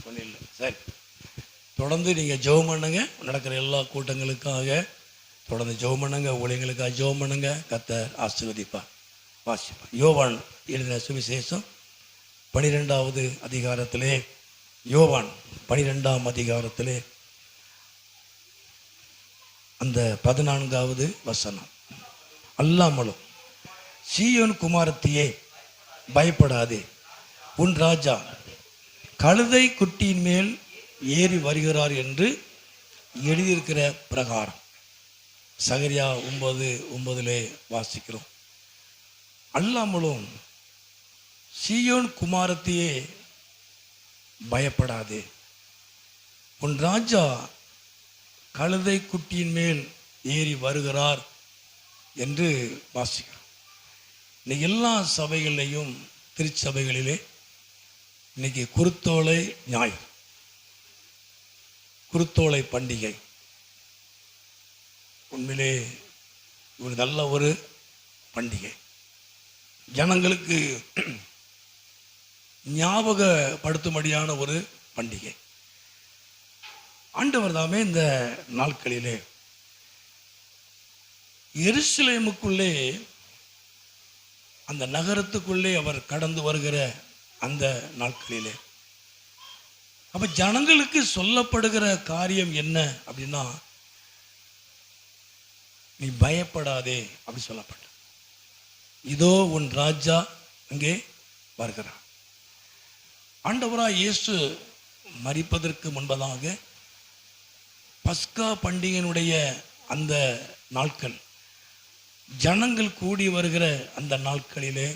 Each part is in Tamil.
சொன்னில்லை. சரி, தொடர்ந்து நீங்கள் ஜெபம் பண்ணுங்க. நடக்கிற எல்லா கூட்டங்களுக்காக தொடர்ந்து ஜெபம் பண்ணுங்க. ஊழியங்களுக்காக ஜெபம் பண்ணுங்க. கர்த்தர் ஆசீர்வதிப்பார். வாசிப்பார். யோவான் எழுதின சுவிசேஷம் 12வது அதிகாரத்திலே, யோவான் 12ஆம் அதிகாரத்திலே அந்த 14வது வசனம். அல்லாமலும் சீயோன் குமாரத்தியே பயப்படாதே, உன் ராஜா கழுதை குட்டியின் மேல் ஏறி வருகிறார் என்று எழுதியிருக்கிற பிரகாரம். சகரியா 9:9 வாசிக்கிறோம். அல்லாமலும் சீயோன் குமாரத்தியே பயப்படாதே, உன் ராஜா கழுதை குட்டியின் மேல் ஏறி வருகிறார் என்று வாசிக்கிறோம். இன்னைக்கு எல்லா சபைகளிலையும், திருச்சபைகளிலே இன்னைக்கு குருத்தோலை ஞாயிறு, குருத்தோலை பண்டிகை. உண்மையிலே ஒரு நல்ல ஒரு பண்டிகை. ஜனங்களுக்கு ஞாபகப்படுத்தும்படியான ஒரு பண்டிகை. ஆண்டவர் தாமே இந்த நாட்களிலே எருசலேமுக்குள்ளே, அந்த நகரத்துக்குள்ளே அவர் கடந்து வருகிற அந்த நாட்களிலே, அப்ப ஜனங்களுக்கு சொல்லப்படுகிற காரியம் என்ன அப்படின்னா, நீ பயப்படாதே அப்படி சொல்லப்பட்ட. இதோ உன் ராஜா அங்கே வருகிறார். ஆண்டவராய் இயேசு மரிப்பதற்கு முன்பதாக பஸ்கா பண்டிகையினுடைய அந்த நாட்கள், ஜனங்கள் கூடி வருகிற அந்த நாட்களிலே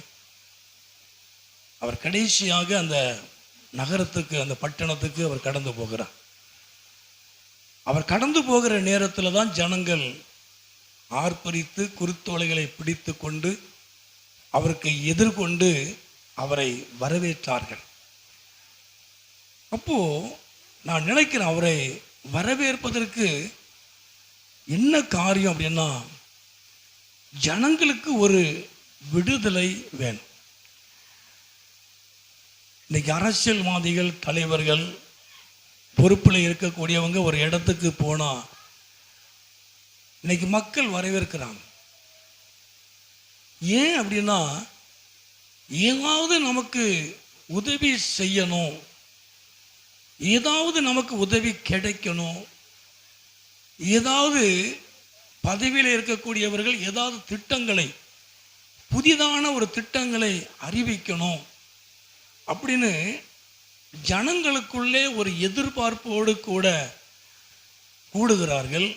அவர் கடைசியாக அந்த நகரத்துக்கு, அந்த பட்டணத்துக்கு அவர் கடந்து போகிறார். அவர் கடந்து போகிற நேரத்தில் தான் ஜனங்கள் ஆர்ப்பரித்து குருத்தோலைகளை பிடித்து கொண்டு அவருக்கு எதிர்கொண்டு அவரை வரவேற்றார்கள். அப்போ நான் நினைக்கிறேன், அவரை வரவேற்பதற்கு என்ன காரியம் அப்படின்னா, ஜனங்களுக்கு ஒரு விடுதலை வேணும். இன்னைக்கு அரசியல்வாதிகள், தலைவர்கள், பொறுப்பில் இருக்கக்கூடியவங்க ஒரு இடத்துக்கு போனா இன்னைக்கு மக்கள் வரவேற்கிறாங்க. ஏன் அப்படின்னா, ஏதாவது நமக்கு உதவி செய்யணும், ஏதாவது நமக்கு உதவி கிடைக்கணும், ஏதாவது பதவியில் இருக்கக்கூடியவர்கள் ஏதாவது திட்டங்களை, புதிதான ஒரு திட்டங்களை அறிவிக்கணும் அப்படின்னு ஜனங்களுக்குள்ளே ஒரு எதிர்பார்ப்போடு கூட கூடுகிறார்கள்.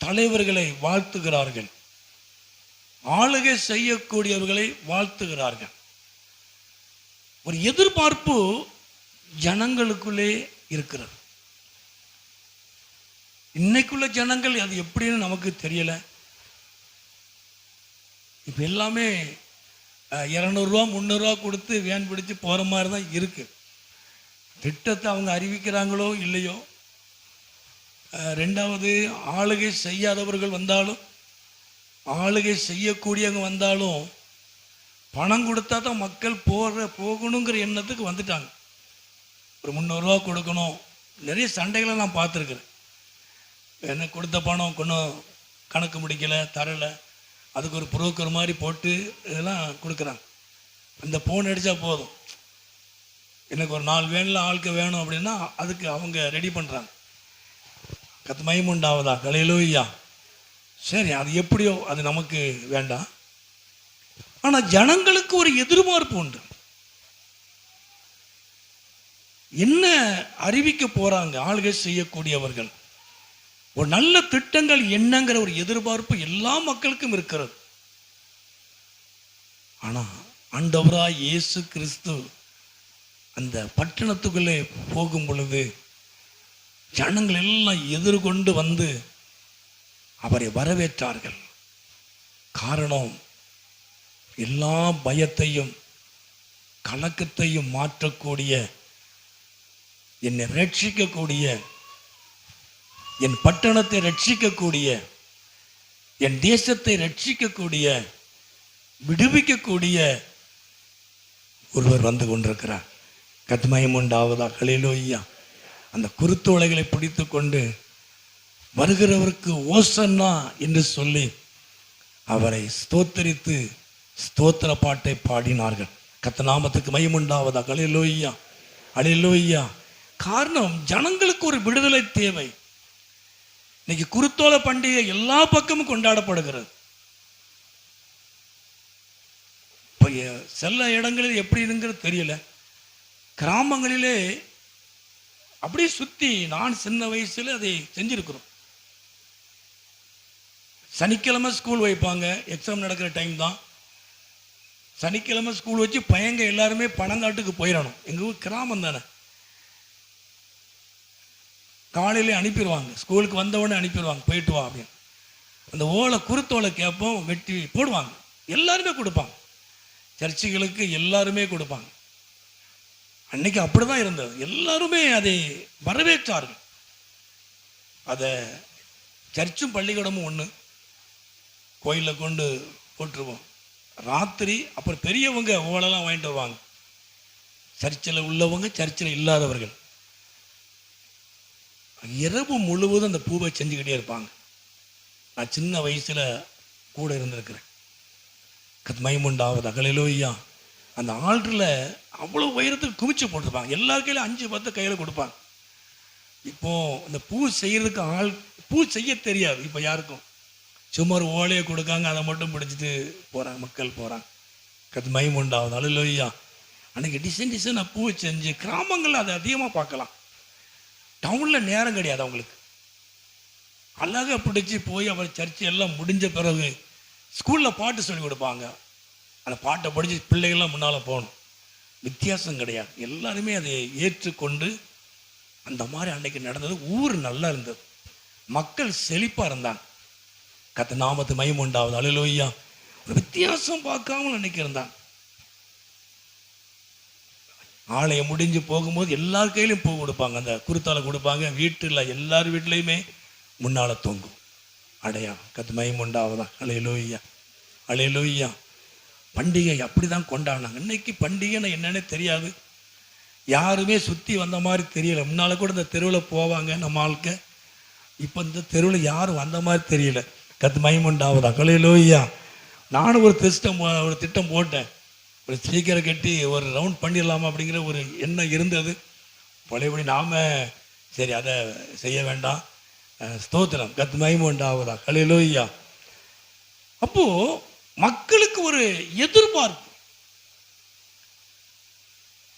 தலைவர்களை வாழ்த்துகிறார்கள், ஆளுகை செய்யக்கூடியவர்களை வாழ்த்துகிறார்கள். ஒரு எதிர்பார்ப்பு ஜனங்களுக்குள்ளே இருக்கிறது. இன்னைக்குள்ள ஜனங்கள் அது எப்படின்னு நமக்கு தெரியல. இப்போ எல்லாமே 200 ரூபா 300 ரூபா கொடுத்து வேன் பிடிச்சு போகிற மாதிரி தான் இருக்கு. திட்டத்தை அவங்க அறிவிக்கிறாங்களோ இல்லையோ. ரெண்டாவது, ஆளுகை செய்யாதவர்கள் வந்தாலும், ஆளுகை செய்யக்கூடியவங்க வந்தாலும் பணம் கொடுத்தா தான் மக்கள் போகணுங்கிற எண்ணத்துக்கு வந்துட்டாங்க. ஒரு 300 ரூபா கொடுக்கணும். நிறைய சண்டைகளை நான் பார்த்துருக்குறேன். என்ன கொடுத்த பணம் கொஞ்சம் கணக்கு முடிக்கலை, தரலை, அதுக்கு ஒரு புரோக்கர் மாதிரி போட்டு இதெல்லாம் கொடுக்குறாங்க. அந்த ஃபோன் அடித்தா போதும், எனக்கு ஒரு 4 வேனில் ஆளுக்கு வேணும் அப்படின்னா அதுக்கு அவங்க ரெடி பண்ணுறாங்க. கத்து மைமுண்டாவதா, ஹல்லேலூயா. சரி, அது எப்படியோ அது நமக்கு வேண்டாம். ஆனால் ஜனங்களுக்கு ஒரு எதிர்பார்ப்பு உண்டு. என்ன அறிவிக்க போறாங்க ஆளுகை செய்யக்கூடியவர்கள், ஒரு நல்ல திட்டங்கள் என்னங்கிற ஒரு எதிர்பார்ப்பு எல்லா மக்களுக்கும் இருக்கிறது. ஆனா ஆண்டவராய் இயேசு கிறிஸ்து அந்த பட்டணத்துக்குள்ளே போகும் பொழுது ஜனங்கள் எல்லாம் எதிர்கொண்டு வந்து அவரை வரவேற்றார்கள். காரணம், எல்லா பயத்தையும் கலக்கத்தையும் மாற்றக்கூடிய, என்னை ரட்சிக்கக்கூடிய, என் பட்டணத்தை ரட்சிக்கக்கூடிய, என் தேசத்தை ரட்சிக்கக்கூடிய, விடுவிக்கக்கூடிய ஒருவர் வந்து கொண்டிருக்கிறார். கத்மயம் உண்டாவதா. ஹல்லேலூயா. அந்த குருத்தோலைகளை பிடித்து கொண்டு வருகிறவருக்கு ஓசன்னா என்று சொல்லி அவரை ஸ்தோத்தரித்து ஸ்தோத்திர பாட்டை பாடினார்கள். கர்த்தநாமத்துக்கு மகிமை உண்டாவதா. ஹல்லேலூயா, ஹல்லேலூயா. காரணம், ஜனங்களுக்கு ஒரு விடுதலை தேவை. இன்னைக்கு குருத்தோலை பண்டிகை எல்லா பக்கமும் கொண்டாடப்படுகிறது. சில இடங்களில் எப்படி இருங்கிறது தெரியல. கிராமங்களிலே அப்படியே சுற்றி நான் சின்ன வயசுல அதை செஞ்சிருக்கிறோம். சனிக்கிழமை ஸ்கூல் வைப்பாங்க, எக்ஸாம் நடக்கிற டைம் தான். சனிக்கிழமை ஸ்கூல் வச்சு பையங்க எல்லாருமே பனங்காட்டுக்கு போயிடணும். எங்கள் ஊர் கிராமம் தானே. காலையிலே அனுப்பிடுவாங்க, ஸ்கூலுக்கு வந்தவுடனே அனுப்பிடுவாங்க, போயிட்டு வா அப்படின்னு. அந்த ஓலை குருத்தோலை கேட்போம், வெட்டி போடுவாங்க. எல்லாருமே கொடுப்பாங்க, சர்ச்சுகளுக்கு எல்லாருமே கொடுப்பாங்க. அன்னைக்கு அப்படிதான் இருந்தது. எல்லாருமே அதை வரவேற்றார்கள். அதை சர்ச்சும் பள்ளிக்கூடமும் ஒன்று, கோயிலில் கொண்டு போட்டுருவோம். ராத்திரி அப்புறம் பெரியவங்க ஓலெல்லாம் வாங்கிட்டு வருவாங்க. சர்ச்சில் உள்ளவங்க, சர்ச்சில் இல்லாதவர்கள் இரவு முழுவதும் அந்த பூவை செஞ்சுக்கிட்டே இருப்பாங்க. நான் சின்ன வயசில் கூட இருந்திருக்கிறேன். கத்மயமுண்டாவது. ஹல்லேலூயா. அந்த ஆல்டரில் அவ்வளோ உயரத்துக்கு குமிச்சு போட்டிருப்பாங்க. எல்லார் கையிலும் 5-10 கையில் கொடுப்பாங்க. இப்போ இந்த பூ செய்யறதுக்கு பூ செய்ய தெரியாது இப்போ யாருக்கும். சுமார் ஓலையை கொடுக்காங்க, அதை மட்டும் பிடிச்சிட்டு போகிறாங்க, மக்கள் போகிறாங்க. கத்மயமுண்டாவது. ஹல்லேலூயா. அன்றைக்கி டிசைனாக பூ செஞ்சு கிராமங்களில் அதை அதிகமாக பார்க்கலாம். டவுனில் நேரம் கிடையாது அவங்களுக்கு. அழகாக பிடிச்சி போய் அவர் சர்ச்சு எல்லாம் முடிஞ்ச பிறகு ஸ்கூலில் பாட்டு சொல்லி கொடுப்பாங்க. அந்த பாட்டை படித்து பிள்ளைகள்லாம் முன்னால் போகணும். வித்தியாசம் கிடையாது, எல்லாருமே அதை ஏற்றுக்கொண்டு அந்த மாதிரி அன்னைக்கு நடந்தது. ஊர் நல்லா இருந்தது, மக்கள் செழிப்பாக இருந்தாங்க. கர்த்தர் நாமத்து மகிமை உண்டாவது. ஹல்லேலூயா. ஒரு வித்தியாசம் பார்க்காமல் அன்னைக்கு இருந்தாங்க. ஆலயம் முடிஞ்சு போகும்போது எல்லார் கையிலையும் பூ கொடுப்பாங்க, அந்த குருத்தால கொடுப்பாங்க. வீட்டில் எல்லார் வீட்லேயுமே முன்னால் தொங்கும் அடையாளம். கர்த்தர் மகிமை உண்டாவதா. ஹல்லேலூயா, ஹல்லேலூயா. பண்டிகை அப்படி தான் கொண்டாடினாங்க. இன்னைக்கு பண்டிகைன்னு என்னன்னே தெரியாது, யாருமே சுற்றி வந்த மாதிரி தெரியல. முன்னால் கூட இந்த தெருவில் போவாங்க நம்ம ஆளுக்க, இப்போ இந்த தெருவில் யாரும் வந்த மாதிரி தெரியல. கர்த்தர் மகிமை உண்டாவதா. ஹல்லேலூயா. நானும் ஒரு திட்டம் போட்டேன், ஒரு ஸ்பீக்கரை கட்டி ஒரு ரவுண்ட் பண்ணிடலாமா அப்படிங்கிற ஒரு எண்ணம் இருந்தது. பழையபடி நாம் சரி அதை செய்ய வேண்டாம். ஸ்தோத்திரம். கர்த்தர் மகிமை உண்டாவதா. ஹல்லேலூயா. அப்போது மக்களுக்கு ஒரு எதிர்பார்ப்பு.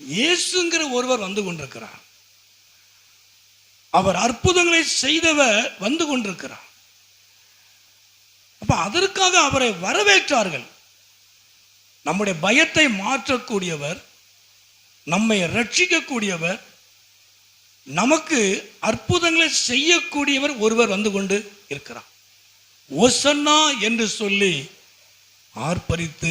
இயேசுங்கிற ஒருவர் வந்து கொண்டிருக்கிறார், அவர் அற்புதங்களை செய்தவர் வந்து கொண்டிருக்கிறார். அப்ப அதற்காக அவரை வரவேற்றார்கள். நம்முடைய பயத்தை மாற்றக்கூடியவர், நம்மை ரட்சிக்கக்கூடியவர், நமக்கு அற்புதங்களை செய்யக்கூடியவர் ஒருவர் வந்து கொண்டு இருக்கிறார். ஓசன்னா என்று சொல்லி ஆர்ப்பரித்து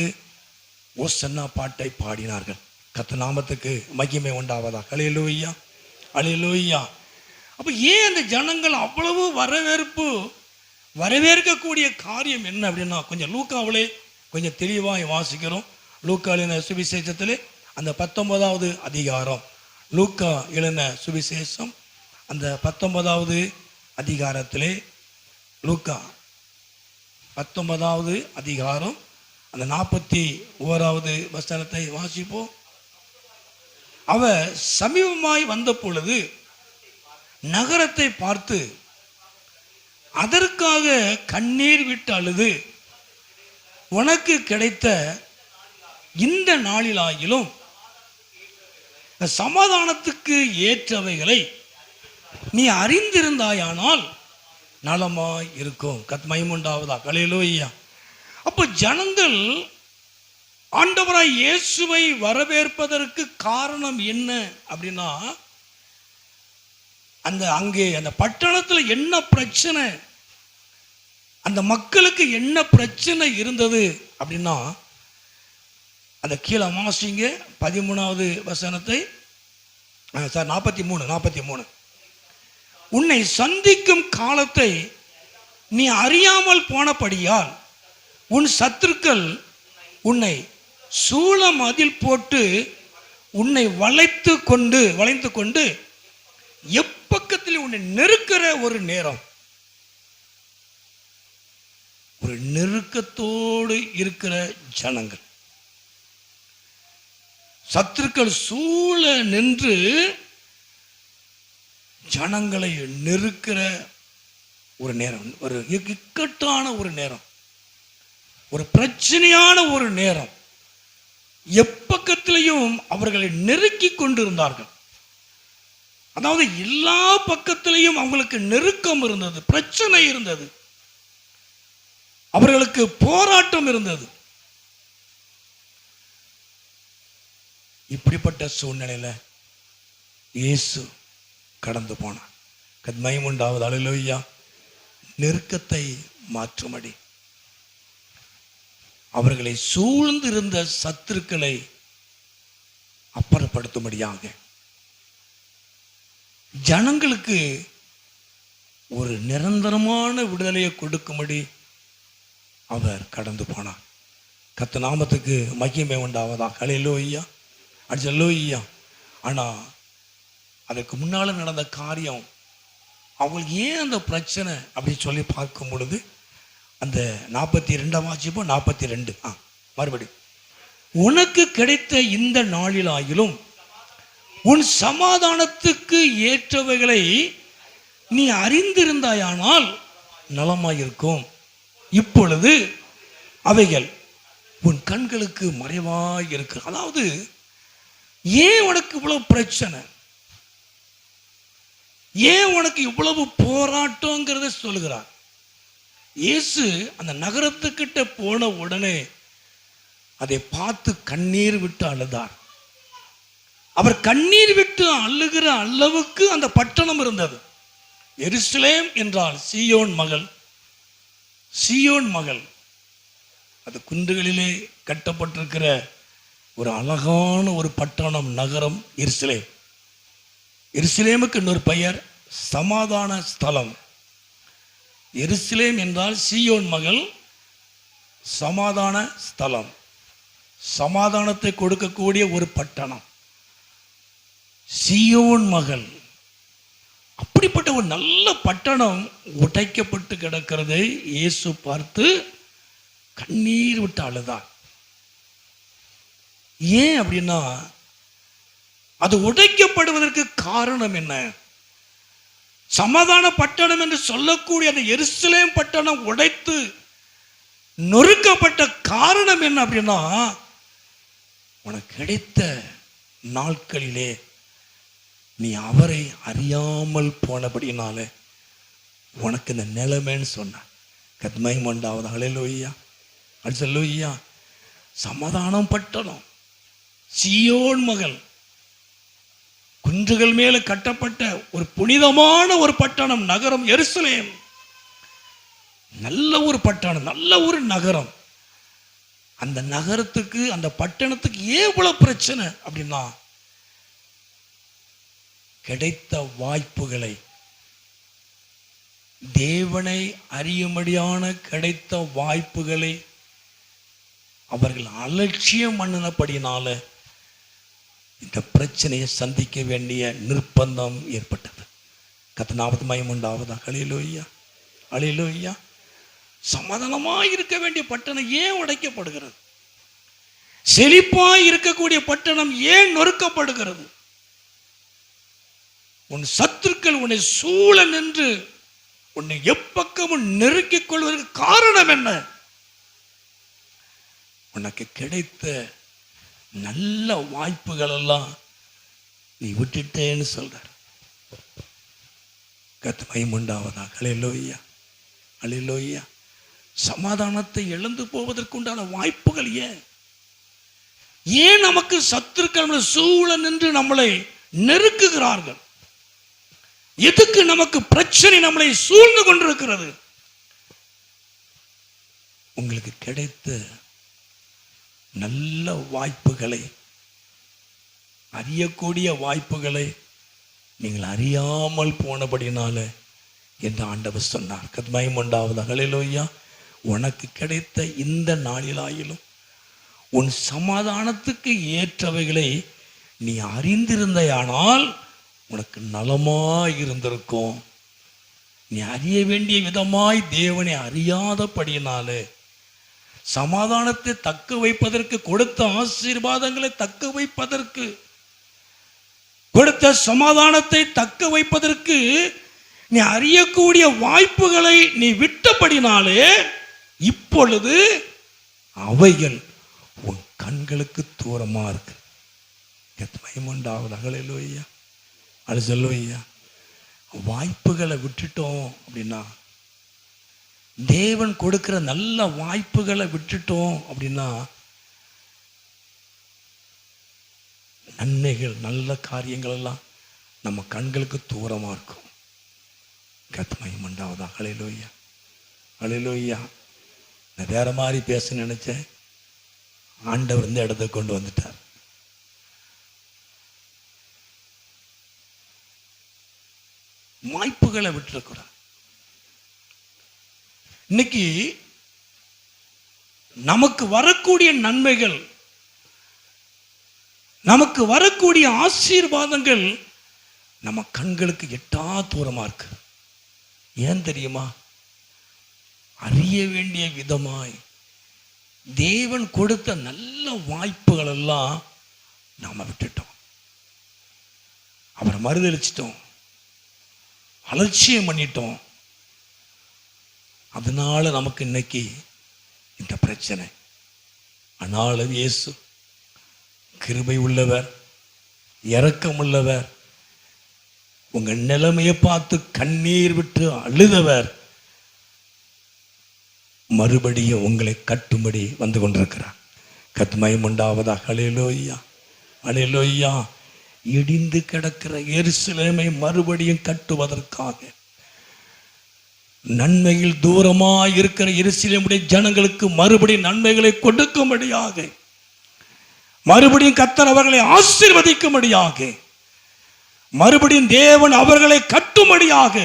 ஓசன்னா பாட்டை பாடினார்கள். கர்த்தர் நாமத்துக்கு மகிமை உண்டாவதா. ஹல்லேலூயா, ஹல்லேலூயா. அப்ப ஏன் அந்த ஜனங்கள் அவ்வளவு வரவேற்கக்கூடிய காரியம் என்ன அப்படின்னா, கொஞ்சம் லூக்காவிலே கொஞ்சம் தெளிவாக வாசிக்கிறோம். லூக்காவின் சுவிசேஷத்திலே அந்த 19வது அதிகாரம், லூக்கா எழுதின சுவிசேஷம் அந்த 19வது அதிகாரத்திலே, லூக்கா 19வது அதிகாரம் அந்த 41வது வசனத்தை வாசிப்போம். அவர் சமீபமாய் வந்த பொழுது நகரத்தை பார்த்து அதற்காக கண்ணீர் விட்டு அழுது, உனக்கு கிடைத்த இந்த நாளிலாயிலும் சமாதானத்துக்கு ஏற்றவைகளை நீ அறிந்திருந்தாயானால் நலமாய் இருக்கும். கர்த்தர் மகிமை உண்டாவதா. ஹல்லேலூயா. அப்போ ஜனங்கள் ஆண்டவராய் இயேசுவை வரவேற்பதற்கு காரணம் என்ன அப்படின்னா, அங்கே அந்த பட்டணத்தில் என்ன பிரச்சனை, அந்த மக்களுக்கு என்ன பிரச்சனை இருந்தது அப்படின்னா, அந்த கீழே வாசிங்க 13வது வசனத்தை. 43. உன்னை சந்திக்கும் காலத்தை நீ அறியாமல் போனபடியால் உன் சத்துருக்கள் உன்னை சூழ மதில் போட்டு உன்னை வளைத்து கொண்டு எப்பக்கத்தில் உன்னை நெருக்கிற ஒரு நேரம், ஒரு நெருக்கத்தோடு இருக்கிற ஜனங்கள், சத்துருக்கள் சூழ நின்று ஜனங்களை நெருக்கிற ஒரு நேரம், ஒரு இக்கட்டான ஒரு நேரம், ஒரு பிரச்சனையான ஒரு நேரம். எப்பக்கத்திலையும் அவர்களை நெருக்கி கொண்டிருந்தார்கள். அதாவது எல்லா பக்கத்திலையும் அவங்களுக்கு நெருக்கம் இருந்தது, பிரச்சனை இருந்தது, அவர்களுக்கு போராட்டம் இருந்தது. இப்படிப்பட்ட சூழ்நிலையில இயேசு கடந்து போனார். மகிமை உண்டாவது. அல்லேலூயா. நெருக்கத்தை மாற்றும்படி அவர்களை சூழ்ந்திருந்த சத்துருக்களை அப்புறப்படுத்தும்படியாக ஜனங்களுக்கு ஒரு நிரந்தரமான விடுதலையை கொடுக்கும்படி அவர் கடந்து போனார். கர்த்தர் நாமத்துக்கு மகிமை உண்டாவதாக. அல்லேலூயா. அல்லேலூயா. ஆனா அதுக்கு முன்னால நடந்த காரியம், அவங்களுக்கு ஏன் அந்த பிரச்சனை அப்படி சொல்லி பார்க்கும் பொழுது, அந்த 42ஆம் வாசிப்போம். 42 மறுபடி. உனக்கு கிடைத்த இந்த நாளிலாயிலும் உன் சமாதானத்துக்கு ஏற்றவைகளை நீ அறிந்திருந்தாயானால் நலமாயிருக்கும். இப்பொழுது அவைகள் உன் கண்களுக்கு மறைவாய் இருக்கு. அதாவது ஏன் உனக்கு இவ்வளவு பிரச்சனை, ஏன் உனக்கு இவ்வளவு போராட்டங்கிறத சொல்லுகிறார். இயேசு அந்த நகரத்துக்கிட்ட போன உடனே அதை பார்த்து கண்ணீர் விட்டு அழுதார். அவர் கண்ணீர் விட்டு அழுகிற அளவுக்கு அந்த பட்டணம் இருந்தது. எருசலேம் என்றால் சீயோன் மகள். சீயோன் மகள் அது குன்றுகளிலே கட்டப்பட்டிருக்கிற ஒரு அழகான ஒரு பட்டணம், நகரம் எருசலேம். எருசலேமுக்கு இன்னொரு பெயர் சமாதான ஸ்தலம். எருசலேம் என்றால் சீயோன் மகள், சமாதான ஸ்தலம், சமாதானத்தை கொடுக்கக்கூடிய ஒரு பட்டணம், சீயோன் மகள். அப்படிப்பட்ட ஒரு நல்ல பட்டணம் உடைக்கப்பட்டு கிடக்கிறதை இயேசு பார்த்து கண்ணீர் விட்டு அழுதார். ஏன் அப்படின்னா, அது உடைக்கப்படுவதற்கு காரணம் என்ன? சமாதான பட்டணம் என்று சொல்லக்கூடிய அந்த எருசலேம் பட்டணம் உடைத்து நொறுக்கப்பட்ட காரணம் என்ன அப்படின்னா, உனக்கு கிடைத்த நாட்களிலே நீ அவரை அறியாமல் போனபடினால உனக்கு இந்த நிலைமைன்னு சொன்ன. கத்மை மண்டாவது. அல்லேலூயா. அல்லேலூயா. சமாதானம் பட்டணம், சீயோன் மகள், குன்றுகள் மேல கட்டப்பட்ட ஒரு புனிதமான ஒரு பட்டணம், நகரம் எருசலேம். நல்ல ஒரு பட்டணம், நல்ல ஒரு நகரம். அந்த நகரத்துக்கு, அந்த பட்டணத்துக்கு ஏன் இவ்வளவு பிரச்சனை அப்படின்னா, கிடைத்த வாய்ப்புகளை, தேவனை அறியும்படியான கிடைத்த வாய்ப்புகளை அவர்கள் அலட்சியம் பண்ணினபடினால இந்த பிரச்சனையை சந்திக்க வேண்டிய நிர்பந்தம் ஏற்பட்டது. கர்த்தர் நாமத்துக்கு மகிமை உண்டாவதாக. அல்லேலூயா. அல்லேலூயா. சமாதானமாய் இருக்க வேண்டிய பட்டணம் ஏன் உடைக்கப்படுகிறது? செழிப்பாய் இருக்கக்கூடிய பட்டணம் ஏன் நொறுக்கப்படுகிறது? உன் சத்துருக்கள் உன்னை சூழ நின்று உன்னை எப்பக்கமும் நெருக்கிக் கொள்வதற்கு காரணம் என்ன? உனக்கு கிடைத்த நல்ல வாய்ப்புகள் எல்லாம் நீ விட்டுட்டேன்னு சொல்றார். கர்த்தர் மகிமை உண்டாவதாக. அல்லேலூயா. அல்லேலூயா. சமாதானத்தை இழந்து போவதற்குண்டான வாய்ப்புகள் ஏன் நமக்கு சத்துருக்கள் சூழ நின்று நம்மளை நெருக்குகிறார்கள்? எதுக்கு நமக்கு பிரச்சனை நம்மளை சூழ்ந்து கொண்டிருக்கிறது? உங்களுக்கு கிடைத்த நல்ல வாய்ப்புகளை, அறியக்கூடிய வாய்ப்புகளை நீங்கள் அறியாமல் போனபடினால என்று ஆண்டவர் சொன்னார். கர்த்தர் மகிமை உண்டாவதாக. அல்லேலூயா. உனக்கு கிடைத்த இந்த நாளிலாயிலும் உன் சமாதானத்துக்கு ஏற்றவைகளை நீ அறிந்திருந்தாயானால் உனக்கு நலமாய் இருந்திருக்கும். நீ அறிய வேண்டிய விதமாய் தேவனை அறியாதபடியினாலே சமாதானத்தை தக்க வைப்பதற்கு, கொடுத்த ஆசீர்வாதங்களை தக்க வைப்பதற்கு, கொடுத்த சமாதானத்தை தக்க வைப்பதற்கு நீ அறியக்கூடிய வாய்ப்புகளை நீ விட்டபடினாலே இப்பொழுது அவைகள் உன் கண்களுக்கு தூரமா இருக்கு. ஹல்லேலூயா, ஹல்லேலூயா. வாய்ப்புகளை விட்டுட்டோம் அப்படின்னா, தேவன் கொடுக்கிற நல்ல வாய்ப்புகளை விட்டுட்டோம் அப்படின்னா, நன்மைகள் நல்ல காரியங்கள் எல்லாம் நம்ம கண்களுக்கு தூரமா இருக்கும். கர்த்தருக்கு உண்டாவதாக. ஹல்லேலூயா, ஹல்லேலூயா. நான் வேற மாதிரி பேச நினைச்சேன், ஆண்டவர் இந்த இடத்தை கொண்டு வந்துட்டார். வாய்ப்புகளை விட்டுறக்கூடாது. இன்னைக்கு நமக்கு வரக்கூடிய நன்மைகள், நமக்கு வரக்கூடிய ஆசீர்வாதங்கள் நம்ம கண்களுக்கு எட்டா தூரமா இருக்கு. ஏன் தெரியுமா? அறிய வேண்டிய விதமாய் தேவன் கொடுத்த நல்ல வாய்ப்புகள் எல்லாம் நாம விட்டுட்டோம். அவரை மறுதலிச்சிட்டோம், அலட்சியம் பண்ணிட்டோம். அதனால நமக்கு இன்னைக்கு இந்த பிரச்சனை. ஆனாலும் இயேசு கிருபை உள்ளவர், இரக்கம் உள்ளவர். உங்க நிலைமையை பார்த்து கண்ணீர் விட்டு அழுதவர் மறுபடியும் உங்களை கட்டும்படி வந்து கொண்டிருக்கிறார். கர்த்தருக்கு உண்டாவதாக. ஹல்லேலூயா, ஹல்லேலூயா. இடிந்து கிடக்கிற எருசலேமை மறுபடியும் கட்டுவதற்காக, நன்மையில் தூரமாய் இருக்கிற எருசலேமுடைய ஜனங்களுக்கு மறுபடியும் நன்மைகளை கொடுக்கும்படியாக, மறுபடியும் கர்த்தர் அவர்களை ஆசீர்வதிக்கும்படியாக, மறுபடியும் தேவன் அவர்களை கட்டும்படியாக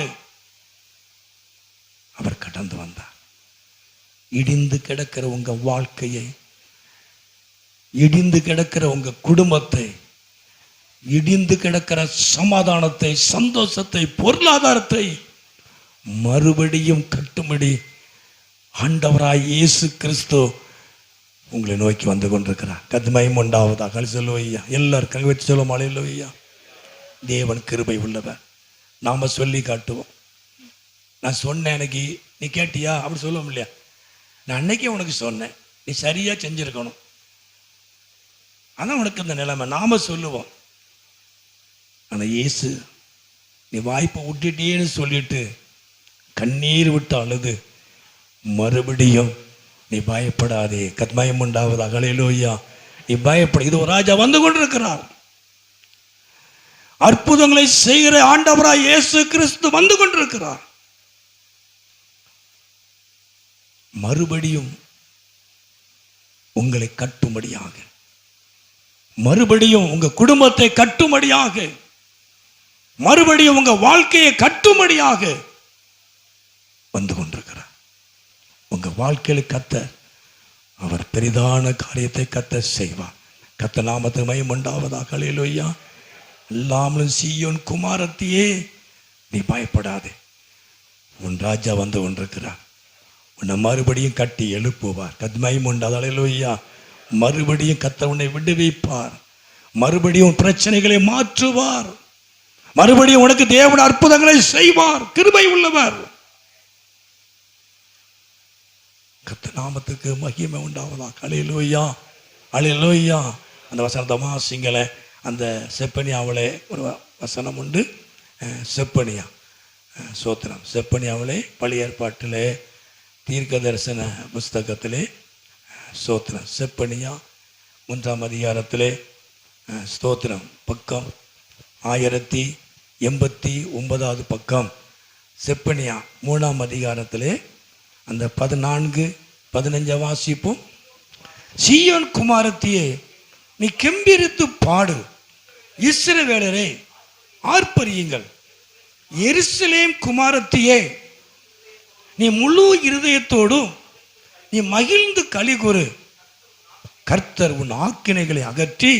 அவர் கடந்து வந்தார். இடிந்து கிடக்கிற உங்க வாழ்க்கையை, இடிந்து கிடக்கிற உங்க குடும்பத்தை, இடிந்து கிடக்கிற சமாதானத்தை, சந்தோஷத்தை, பொருளாதாரத்தை மறுபடியும் கட்டும்படி ஆண்டவராய் இயேசு கிறிஸ்து உங்களை நோக்கி வந்து கொண்டிருக்கிறார். கர்த்தருக்கு உண்டாவதாக. ஹல்லேலூயா. எல்லாரும் கை வச்சு சொல்லுவோம், ஹல்லேலூயா. தேவன் கிருபை உள்ளவர். நாம சொல்லி காட்டுவோம். நான் சொன்னேன், எனக்கு நீ கேட்டியா அப்படி சொல்லுவோம் இல்லையா? நான் அன்னைக்கே உனக்கு சொன்னேன், நீ சரியா செஞ்சிருக்கணும், அதான் உனக்கு இந்த நிலைமை. நாம சொல்லுவோம். ஆனா இயேசு நீ வாய்ப்பை விட்டுட்டேன்னு சொல்லிட்டு கண்ணீர் விட்டு அழுது மறுபடியும் நீ பயப்படாதே. கர்த்தருக்கு உண்டாவதாக. ஹல்லேலூயா. நீ பயப்பட, இது ஒரு ராஜா வந்து கொண்டிருக்கிறார். அற்புதங்களை செய்கிற ஆண்டவராய் இயேசு கிறிஸ்து வந்து கொண்டிருக்கிறார். மறுபடியும் உங்களை கட்டும்படியாக, மறுபடியும் உங்க குடும்பத்தை கட்டும்படியாக, மறுபடியும் உங்க வாழ்க்கையை கட்டும்படியாக வந்து கொண்டிருக்கிறார். உங்க வாழ்க்கையில கர்த்தர் அவர் பெரிதான காரியத்தை கர்த்தர் செய்வார். கர்த்தர் நாமத்துக்கு மகிமை உண்டாவதாக. ஹல்லேலூயா. எல்லாமலும் சீயோன் குமாரத்தியே நீ பயப்படாதே, உன் ராஜா வந்து கொண்டிருக்கிறார். உன்னை மறுபடியும் கட்டி எழுப்புவார். கர்த்தருக்கு உண்டாவதாக. ஹல்லேலூயா. மறுபடியும் கர்த்தர் உன்னை விடுவிப்பார். மறுபடியும் பிரச்சனைகளை மாற்றுவார். மறுபடியும் உனக்கு தேவன் அற்புதங்களை செய்வார். கிருபை உள்ளவர். கர்த்தர் நாமத்துக்கு மகிமை உண்டாவதாக. ஹல்லேலூயா, ஹல்லேலூயா. அந்த வசனத்தை வாசிங்களே. அந்த செப்பனியாவிலே ஒரு வசனம் உண்டு. செப்பனியா சோத்திரம். செப்பனியாவிலே பழைய ஏற்பாட்டிலே தீர்க்க தரிசன புஸ்தகத்திலே ஸ்தோத்திரம். செப்பனியா 3ஆம் அதிகாரத்திலே ஸ்தோத்திரம், பக்கம் 1089 பக்கம். செப்பனியா 3ஆம் அதிகாரத்திலே அந்த 14-15 வாசிப்போம். சீயோன் குமாரத்தியே நீ கெம்பீரித்து பாடு, இஸ்ரவேலரே ஆர்ப்பரியுங்கள். எருசலேம் குமாரத்தியே நீ முழு இருதயத்தோடும் நீ மகிழ்ந்து களிகூறு. கர்த்தர் உன் ஆக்கினைகளை அகற்றி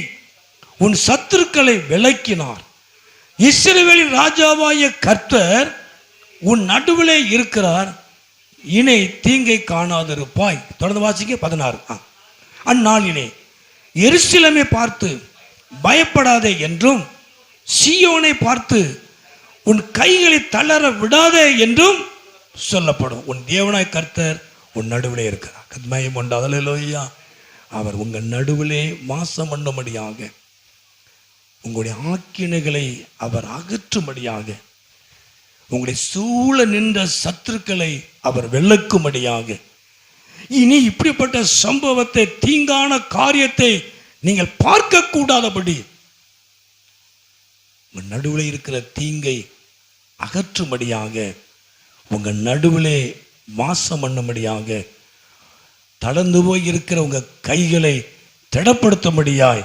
உன் சத்துருக்களை விலக்கினார். இஸ்ரவேலின் ராஜாவாகிய கர்த்தர் உன் நடுவிலே இருக்கிறார், இனி தீங்கை காணாதிருப்பாய். தொடர்ந்து வாசிக்க 16. அந்நாளிலே எருசலேமை பார்த்து பயப்படாதே என்றும், சீயோனை பார்த்து உன் கைகளை தளர விடாதே என்றும் சொல்லப்படும். உன் தேவனாய் கர்த்தர் உன் நடுவிலே இருக்கிறார். கத்மயம் உண்டாதலையா. அவர் உங்கள் நடுவிலே வாசம் பண்ணும்படியாக, உங்களுடைய ஆக்கினைகளை அவர் அகற்றும்படியாக, உங்களை சூழ நின்ற சத்துருக்களை அவர் வெல்லக்கும்படியாக, இனி இப்படிப்பட்ட சம்பவத்தை, தீங்கான காரியத்தை நீங்கள் பார்க்க கூடாதபடி உங்கள் நடுவில் இருக்கிற தீங்கை அகற்றும்படியாக, உங்கள் நடுவிலே வாசம் பண்ணும்படியாக, தளர்ந்து போய் இருக்கிற உங்கள் கைகளை திடப்படுத்தும்படியாய்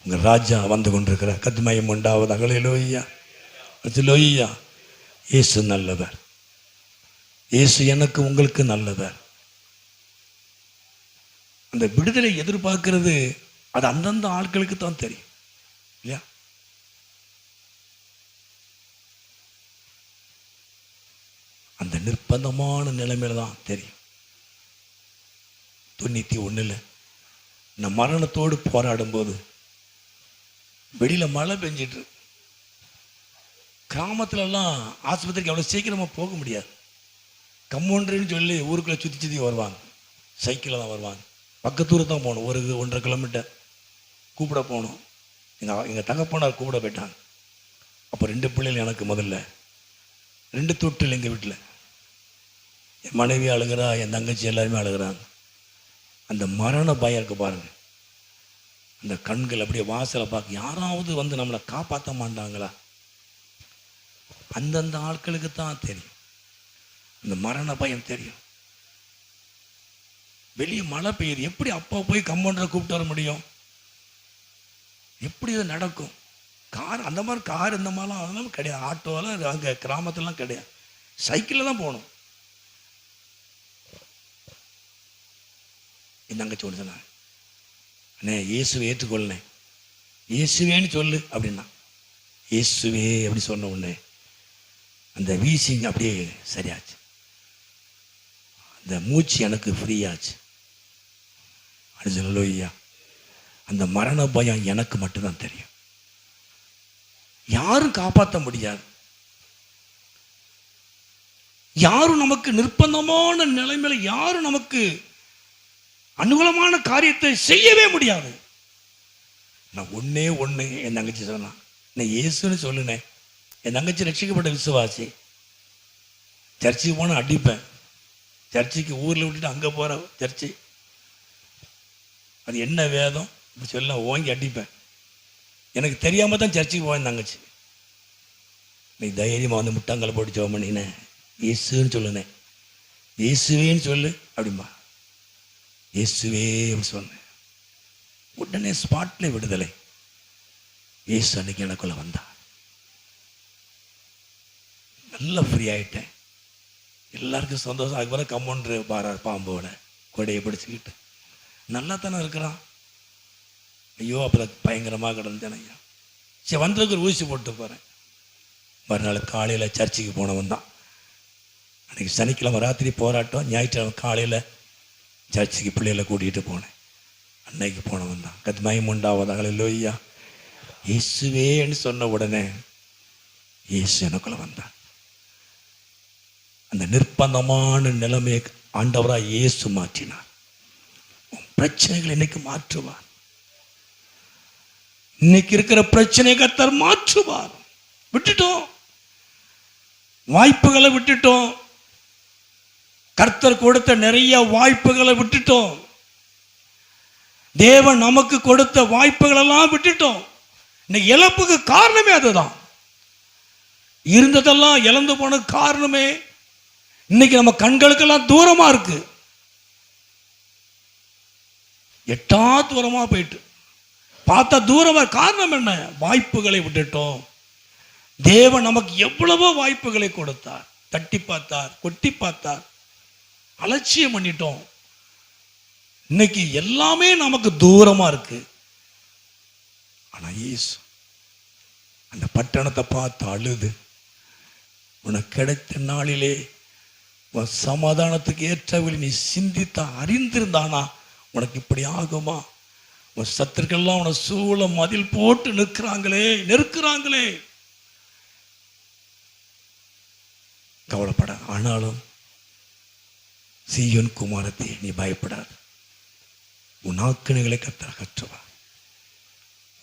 உங்கள் ராஜா வந்து கொண்டிருக்கிறார். கத்மயம் உண்டாவது. அகலையிலோய்யா, லோய்யா. இயேசு நல்லவர். இயேசு எனக்கு உங்களுக்கு நல்லவர். அந்த விடுதலை எதிர்பார்க்கிறது அது அந்தந்த ஆட்களுக்கு தான் தெரியும் இல்லையா? அந்த நிர்பந்தமான நிலைமையில தான் தெரியும். 91 நான் மரணத்தோடு போராடும் போது வெளியில மழை பெஞ்சிட்டு, கிராமத்துலலாம் ஆஸ்பத்திரிக்கு அவ்வளோ சீக்கிரமாக போக முடியாது. கம்பவுண்டர்னு சொல்லி ஊருக்குள்ளே சுற்றி சுற்றி வருவாங்க, சைக்கிளில் தான் வருவாங்க. பக்கத்தூர் தான் போகணும், 1-1.5 கிலோமீட்டர் கூப்பிட போகணும். எங்கள் தகப்பனார் கூப்பிட போயிட்டாங்க. அப்போ 2 பிள்ளைகள் எனக்கு. முதல்ல 2 தொட்டில் எங்கள் வீட்டில். என் மனைவி அழுகிறா, என் தங்கச்சி எல்லாருமே அழுகிறாங்க. அந்த மரண பயம் இருக்கு பாருங்க. அந்த கண்கள் அப்படியே வாசலை பார்க்க, யாராவது வந்து நம்மளை காப்பாற்ற மாட்டாங்களா? அந்தந்த ஆட்களுக்கு தான் தெரியும், இந்த மரண பயம் தெரியும். வெளியே மழை பெய்யுது, எப்படி அப்பா போய் கம்பவுண்டரை கூப்பிட்டு வர முடியும்? எப்படி இது நடக்கும்? கார், அந்த மாதிரி கார் இந்த மாதிரிலாம் அதெல்லாம் கிடையாது. ஆட்டோலாம் அங்கே கிராமத்துலாம் கிடையாது, சைக்கிளில் தான் போகணும். என் தங்கச்சி ஒன்று சொன்னாங்க, அண்ணே இயேசுவை ஏற்றுக்கொள்ளனே, இயேசுவேன்னு சொல்லு அப்படின்னா. இயேசுவே அப்படி சொன்ன உடனே அந்த வீசிங் அப்படியே சரியாச்சு, அந்த மூச்சு எனக்கு ஃப்ரீயாச்சு. அப்படி சொல்லலையா? அந்த மரண பயம் எனக்கு மட்டும்தான் தெரியும், யாரும் காப்பாற்ற முடியாது. யாரும் நமக்கு நிர்பந்தமான நிலைமையில யாரும் நமக்கு அனுகூலமான காரியத்தை செய்யவே முடியாது. நான் ஒன்னே ஒன்று என் தங்கச்சி சொன்னான், நான் இயேசுன்னு சொல்லுனேன். என் தங்கச்சி ரட்சிக்கப்பட்ட விசுவாசி. சர்ச்சுக்கு போனால் அடிப்பேன். சர்ச்சுக்கு ஊரில் விட்டுட்டு அங்கே போகிற சர்ச்சு, அது என்ன வேதம் இப்படி சொல்ல ஓங்கி அடிப்பேன். எனக்கு தெரியாமல் தான் சர்ச்சுக்கு போவேன் தங்கச்சி. நீ தைரியமாக வந்து முட்டாங்கலை போட்டு ஜெபம் பண்ணினேன், இயேசுன்னு சொல்லுனேன், இயேசுவேன்னு சொல்லு அப்படிம்பா. இயேசுவே அப்படி சொன்னேன். உடனே ஸ்பாட்ல விடுதலை. இயேசு அன்னைக்கு எனக்குள்ள வந்தா, நல்லா ஃப்ரீ ஆகிட்டேன். எல்லாருக்கும் சந்தோஷம். அதுக்கு பிறகு கம்பவுண்டர் பாரார் பாம்போட கொடையை பிடிச்சிக்கிட்டு நல்லா தானே இருக்கிறான். ஐயோ அப்புறம் பயங்கரமாக கிடந்தேன் ஐயா. சரி வந்ததுக்கு ஒரு ஊசி போட்டு போகிறேன். மறுநாள் காலையில் சர்ச்சுக்கு போனவன் தான். அன்றைக்கி சனிக்கிழமை ராத்திரி போராட்டம், ஞாயிற்றுக்கிழமை காலையில் சர்ச்சுக்கு பிள்ளைகளை கூட்டிகிட்டு போனேன். அன்னைக்கு போனவன் தான். கத்மயம் உண்டாவதாக. இல்லையா? இயேசுவேன்னு சொன்ன உடனே இயேசு எனக்குள்ள வந்தான். அந்த நிர்பந்தமான நிலைமையை ஆண்டவராக இயேசு மாற்றினார். பிரச்சனைகள் இன்னைக்கு மாற்றுவார். இன்னைக்கு இருக்கிற பிரச்சனை கர்த்தர் மாற்றுவார். விட்டுட்டோம், வாய்ப்புகளை விட்டுட்டோம். கர்த்தர் கொடுத்த நிறைய வாய்ப்புகளை விட்டுட்டோம். தேவன் நமக்கு கொடுத்த வாய்ப்புகள் எல்லாம் விட்டுட்டோம். இன்னைக்கு இழப்புக்கு காரணமே அதுதான். இருந்ததெல்லாம் இழந்து போன காரணமே இன்னைக்கு நம்ம கண்களுக்கெல்லாம் தூரமா இருக்கு. எட்டா தூரமா போயிட்டு பார்த்தா தூரமா. காரணம் என்ன? வாய்ப்புகளை விட்டுட்டோம். தேவன் நமக்கு எவ்வளவோ வாய்ப்புகளை கொடுத்தார். தட்டி பார்த்தார், கொட்டி பார்த்தார், அலட்சியம் பண்ணிட்டோம். இன்னைக்கு எல்லாமே நமக்கு தூரமா இருக்கு. ஆனால் இயேசு அந்த பட்டணத்தை பார்த்து அழுது, உனக்கு கிடைத்த நாளிலே உன் சமாதானத்துக்கு ஏற்றவழி நீ சிந்தித்தா அறிந்திருந்தானா உனக்கு இப்படி ஆகுமா? உன் சத்துருக்கெல்லாம் உன சூழ மதில் போட்டு நெருக்கிறாங்களே. கவலைப்பட. ஆனாலும் சீயோன் குமாரத்தை நீ பயப்படாது, உன் ஆக்கினைகளை கர்த்தர் அகற்றுவார்.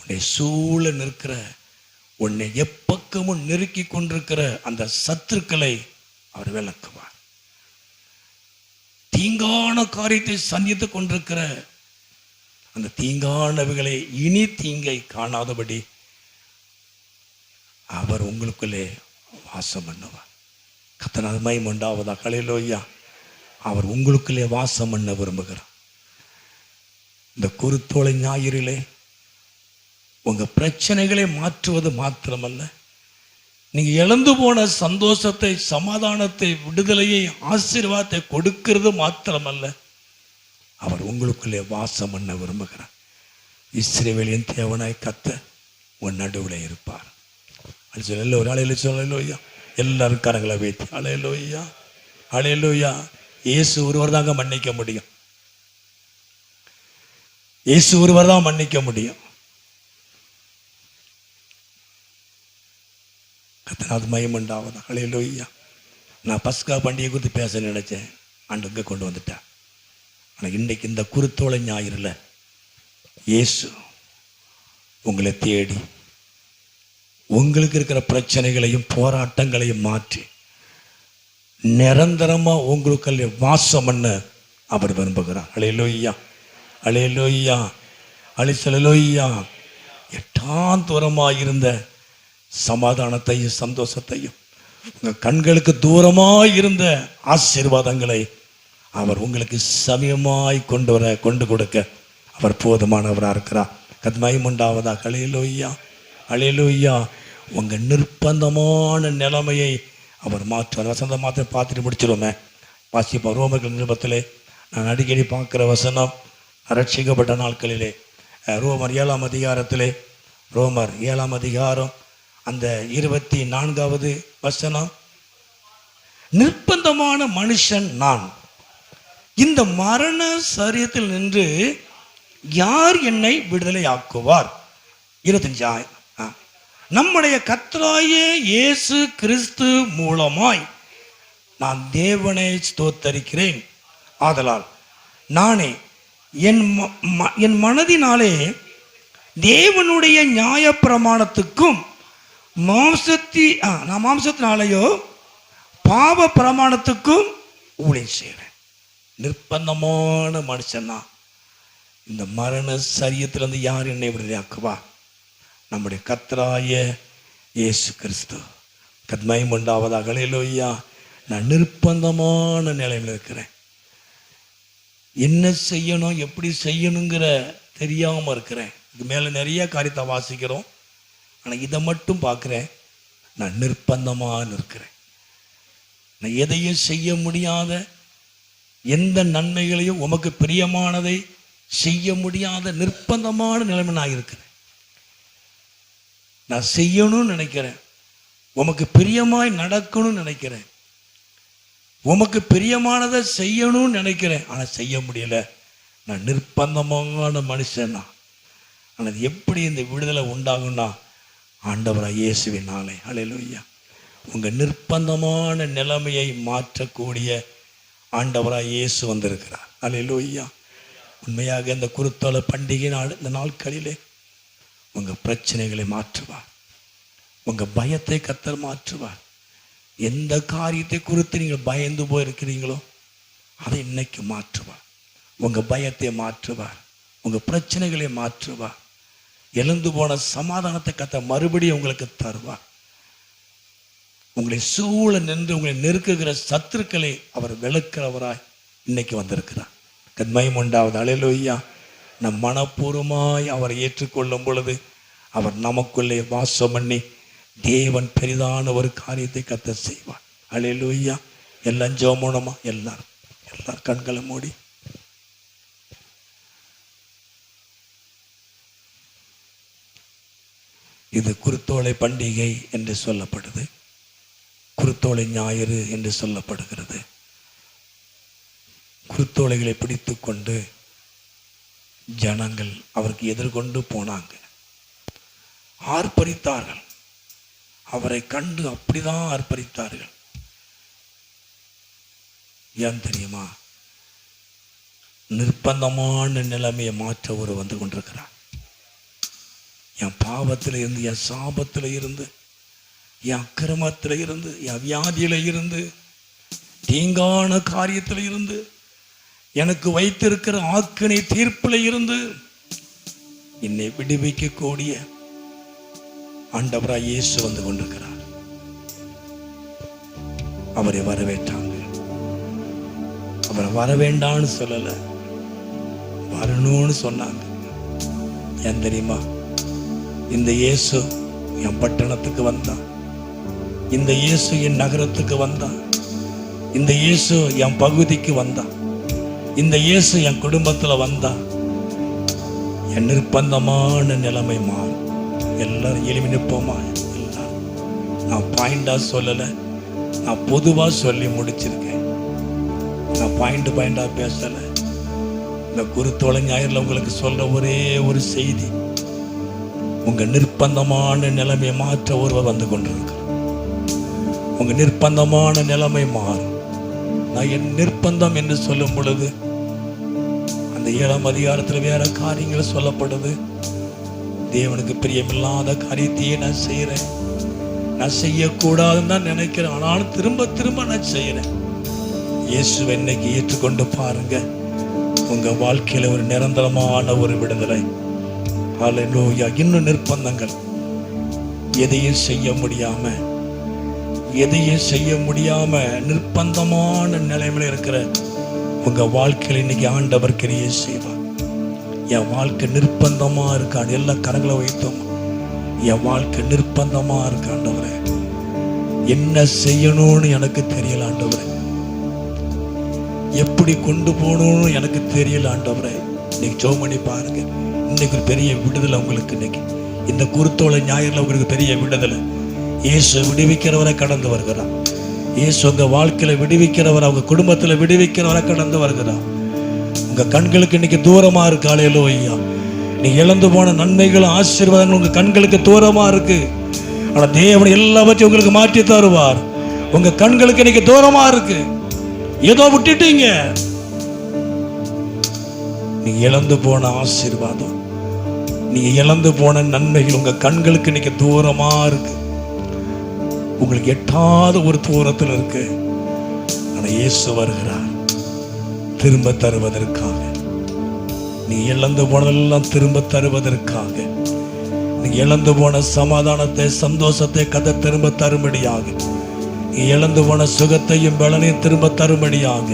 உன்னை சூழ நிற்கிற, உன்னை எப்பக்கமும் நெருக்கி கொண்டிருக்கிற அந்த சத்துருக்களை அவர் விளக்குவார். தீங்கான காரியத்தை சந்தித்துக் கொண்டிருக்கிற அந்த தீங்கானவைகளை இனி தீங்கை காணாதபடி அவர் உங்களுக்குள்ளே வாசம் பண்ணுவார். கர்த்தர் மகிமை உண்டாவதா. ஹல்லேலூயா. அவர் உங்களுக்குள்ளே வாசம் பண்ண விரும்புகிறார். இந்த குருத்தோலை ஞாயிறிலே உங்க பிரச்சனைகளை மாற்றுவது மாத்திரமல்ல, நீங்க இழந்து போன சந்தோஷத்தை, சமாதானத்தை, விடுதலையை, ஆசீர்வாதத்தை கொடுக்கிறது மாத்திரமல்ல, அவர் உங்களுக்குள்ளே வாசம் பண்ண விரும்புகிறார். இஸ்ரவேலின் தேவனாய் கர்த்தர் உன் நடுவில் இருப்பார். அது சொல்ல ஒரு அலையில சொல்லலையா? எல்லாரும் கரங்களை வைத்து அலையலோய்யா அலையலோய்யா. இயேசு ஒருவர் தாங்க மன்னிக்க முடியும். இயேசு ஒருவர் தான் மன்னிக்க முடியும். கர்த்தருக்கு மகிமை உண்டாவதாக. ஹல்லேலூயா. நான் பஸ்கா பண்டிகை குறித்து பேச நினைச்சேன், ஆண்டவங்க கொண்டு வந்துட்டேன். ஆனால் இன்னைக்கு இந்த குருத்தோலை ஞாயிறில் இயேசு உங்களை தேடி உங்களுக்கு இருக்கிற பிரச்சனைகளையும் போராட்டங்களையும் மாற்றி நிரந்தரமா உங்களுக்கு வாசம் பண்ண அவர் விரும்புகிறார். ஹல்லேலூயா ஹல்லேலூயா ஹல்லேலூயா. எட்டாம் தூரமாக இருந்த சமாதானத்தையும் சந்தோஷத்தையும், உங்க கண்களுக்கு தூரமாய் இருந்த ஆசீர்வாதங்களை அவர் உங்களுக்கு சமயமாய் கொண்டு கொடுக்க அவர் போதுமானவராக இருக்கிறார். கர்த்தருக்கு உண்டாவதா. ஹல்லேலூயா ஹல்லேலூயா. உங்க நிர்பந்தமான நிலைமையை அவர் மாற்றுவார். வசந்த மாத்திரம் பார்த்துட்டு முடிச்சிருவோமே. வாசிப்போம். ரோமர்கள் நிருபத்திலே நான் அடிக்கடி பார்க்குற வசனம், ரட்சிக்கப்பட்ட நாட்களிலே ரோமர் 7ஆம் அதிகாரத்திலே, ரோமர் 7ஆம் அதிகாரம் அந்த 24வது வசனம், நிர்பந்தமான மனுஷன் நான், இந்த மரண சரீரத்தில் நின்று யார் என்னை விடுதலை ஆக்குவார்? 25. நம்முடைய கர்த்தராகிய இயேசு கிறிஸ்து மூலமாய் நான் தேவனை ஸ்தோத்தரிக்கிறேன். ஆதலால் நானே என் மனதினாலே தேவனுடைய நியாயப்பிரமாணத்துக்கும் மாம்சத்தினாலேயோ பாவ பிரமாணத்துக்கும் ஊழியம் செய்கிறேன். நிர்பந்தமான மனுஷன்னா இந்த மரண சரீரத்திலிருந்து யார் என்னை விடுதலையாக்குவா? நம்முடைய கர்த்தராகிய இயேசு கிறிஸ்து. கர்த்தருக்கு மகிமை உண்டாவதாக. ஹல்லேலூயா. நான் நிர்பந்தமான நிலையில் இருக்கிறேன். என்ன செய்யணும், எப்படி செய்யணுங்கிற தெரியாமல் இருக்கிறேன். இது மேலே நிறைய காரியத்தை வாசிக்கிறோம், ஆனால் இதை மட்டும் பார்க்குறேன். நான் நிர்பந்தமாக இருக்கிறேன். நான் எதையும் செய்ய முடியாத, எந்த நன்மைகளையும் உமக்கு பிரியமானதை செய்ய முடியாத நிர்பந்தமான நிலைமை நான் இருக்கிறேன். நான் செய்யணும்னு நினைக்கிறேன், உமக்கு பிரியமாய் நடக்கணும்னு நினைக்கிறேன், உமக்கு பிரியமானதை செய்யணும்னு நினைக்கிறேன், ஆனால் செய்ய முடியல. நான் நிர்பந்தமான மனுஷன்னா. ஆனால் எப்படி இந்த விடுதலை உண்டாகும்னா ஆண்டவராக இயேசுவினாலே. ஹல்லேலூயா. உங்கள் நிர்பந்தமான நிலைமையை மாற்றக்கூடிய ஆண்டவராக இயேசு வந்திருக்கிறார். ஹல்லேலூயா. உண்மையாக இந்த குருத்தோலை பண்டிகை இந்த நாட்களிலே உங்கள் பிரச்சனைகளை மாற்றுவார். உங்கள் பயத்தை கர்த்தர் மாற்றுவார். எந்த காரியத்தை குறித்து நீங்கள் பயந்து போயிருக்கிறீங்களோ அதை இன்னைக்கு மாற்றுவார். உங்கள் பயத்தை மாற்றுவார். உங்கள் பிரச்சனைகளை மாற்றுவார். எழுந்து போன சமாதானத்தை கர்த்தர் மறுபடியும் உங்களுக்கு தருவார். உங்களை சூழ நின்று உங்களை நெருக்குகிற சத்துருக்களை அவர் விளக்கிறவராய் இன்னைக்கு வந்திருக்கிறார். கர்த்தருக்கு மகிமை உண்டாவது. ஹல்லேலூயா. நம் மனப்பூர்வமாய் அவரை ஏற்றுக்கொள்ளும் பொழுது அவர் நமக்குள்ளே வாசம் பண்ணி தேவன் பெரிதான ஒரு காரியத்தை கர்த்தர் செய்வார். ஹல்லேலூயா. எல்லாம் ஜெபமோனமா எல்லாரும் கண்களை மூடி இது குருத்தோலை பண்டிகை என்று சொல்லப்படுது, குருத்தோலை ஞாயிறு என்று சொல்லப்படுகிறது. குருத்தோலைகளை பிடித்து கொண்டு ஜனங்கள் அவருக்கு எதிர்கொண்டு போனாங்க, ஆர்ப்பரித்தார்கள். அவரை கண்டு அப்படிதான் ஆர்ப்பரித்தார்கள். ஏன் தெரியுமா? நிர்பந்தமான நிலைமையை மாற்ற ஒரு வந்து கொண்டிருக்கிறார். என் பாவத்தில் இருந்து, என் சாபத்தில் இருந்து, என் அக்கிரமத்தில் இருந்து, என் வியாதியில இருந்து, தீங்கான காரியத்தில் இருந்து, எனக்கு வைத்திருக்கிற ஆக்கினை தீர்ப்பில் இருந்து என்னை விடுவிக்கக்கூடிய ஆண்டவராய் இயேசு வந்து கொண்டிருக்கிறார். அவரை வரவேற்றாங்க. அவரை வர வேண்டான்னு சொல்லல, வரணும்னு சொன்னாங்க. ஏன் தெரியுமா? இந்த இயேசு என் பட்டணத்துக்கு வந்தான், இந்த இயேசு என் நகரத்துக்கு வந்தான், இந்த இயேசு என் பகுதிக்கு வந்தான், இந்த இயேசு என் குடும்பத்தில் வந்தான். என் நிர்பந்தமான நிலைமை மாறும். எல்லாரும் எளிமை நிற்போமா? எல்லாரும். நான் பாயிண்டா சொல்லலை, நான் பொதுவாக சொல்லி முடிச்சிருக்கேன். நான் பாயிண்டா பேசலை. இந்த குருத்தோலை ஞாயிறில் உங்களுக்கு சொல்ற ஒரே ஒரு செய்தி, உங்க நிர்பந்தமான நிலைமை மாற்ற ஒருவர் வந்து கொண்டிருக்கிறார். உங்க நிர்பந்தமான நிலைமை மாறும். நான் என் நிர்பந்தம் என்று சொல்லும் பொழுது அந்த 7ஆம் அதிகாரத்தில் வேற காரியங்கள் சொல்லப்படுது. தேவனுக்கு பிரியமில்லாத காரியத்தையே நான் செய்யறேன், நான் செய்யக்கூடாதுன்னு தான் நினைக்கிறேன், ஆனாலும் திரும்ப திரும்ப நான் செய்யறேன். இயேசுவை இன்னைக்கு ஏற்றுக்கொண்டு பாருங்க, உங்க வாழ்க்கையில ஒரு நிரந்தரமான ஒரு விடுதலை. ஹல்லேலூயா. இன்னும் நிர்பந்தங்கள், எதையும் செய்ய முடியாம நிர்பந்தமான நிலைமையில இருக்கிற உங்க வாழ்க்கையில இன்னைக்கு ஆண்டவர் கிரியை செய்வார். என் வாழ்க்கை நிர்பந்தமா இருக்காண்டு எல்லா கரங்களை வைத்தோம். என் வாழ்க்கை நிர்பந்தமா இருக்காண்டவரே, என்ன செய்யணும்னு எனக்கு தெரியல ஆண்டவரே, எப்படி கொண்டு போகணும்னு எனக்கு தெரியல ஆண்டவரே. இன்னைக்கு ஜெபம் பண்ணி பாருங்க. இன்னைக்கு ஒரு பெரிய விடுதலை உங்களுக்கு. இன்னைக்கு இந்த குருத்தோலை ஞாயிறுல உங்களுக்கு பெரிய விடுதலை. இயேசு விடுவிக்கிறவரை கடந்து வருகிறார். இயேசு உங்க வாழ்க்கையில விடுவிக்கிறவர், அவங்க குடும்பத்துல விடுவிக்கிறவரை கடந்து வருகிறார். உங்க கண்களுக்கு இன்னைக்கு தூரமா இருக்கு. ஹல்லேலூயா. நீ இழந்து போன நன்மைகள், ஆசீர்வாதங்கள் உங்க கண்களுக்கு தூரமா இருக்கு. ஆனா தேவன் எல்லாவற்றையும் உங்களுக்கு மாற்றி தருவார். உங்க கண்களுக்கு இன்னைக்கு தூரமா இருக்கு, ஏதோ விட்டுட்டீங்க. நீ இழந்து போன ஆசீர்வாதம், நீ இழந்து போன நன்மைகள் உங்க கண்களுக்கு இன்னைக்கு தூரமா இருக்கு. உங்களுக்கு எட்டாத ஒரு தூரத்தில் இருக்கு. ஆனா இயேசு வருகிறார் திரும்ப தருவதற்காக. நீ இழந்து போனதெல்லாம் திரும்ப தருவதற்காக. நீ இழந்து போன சமாதானத்தை, சந்தோஷத்தை கதை திரும்ப தரும்படியாக. நீ இழந்து போன சுகத்தையும் பலனையும் திரும்ப தரும்படியாக.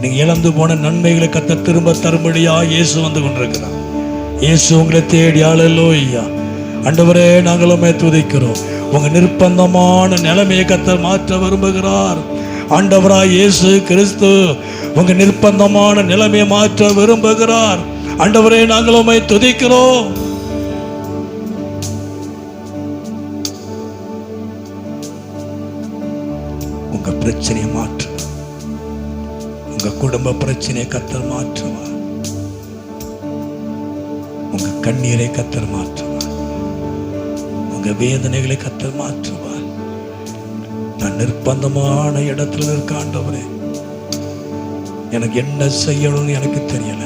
நீ இழந்து போன நன்மைகளை கத்த திரும்ப தரும்படியாக இயேசு வந்து கொண்டிருக்கிறார். இயேசு உங்களை தேடி. ஹல்லேலூயா. ஆண்டவரே, நாங்களுமே துதிக்கிறோம். உங்க நிர்பந்தமான நிலைமையை கத்தர் மாற்ற விரும்புகிறார். ஆண்டவராய் இயேசு கிறிஸ்து உங்க நிர்பந்தமான நிலைமையை மாற்ற விரும்புகிறார். ஆண்டவரே, நாங்களுமே துதிக்கிறோம். உங்க பிரச்சனையை மாற்று, உங்க குடும்ப பிரச்சனையை கத்தர் மாற்றுவார். உங்க கண்ணீரை கத்தர் மாற்றுவார். உங்க வேதனைகளை கத்தர் மாற்றுவார். நான் நிர்பந்தமான இடத்துல இருக்க ஆண்டவரே, எனக்கு என்ன செய்யணும்னு எனக்கு தெரியல,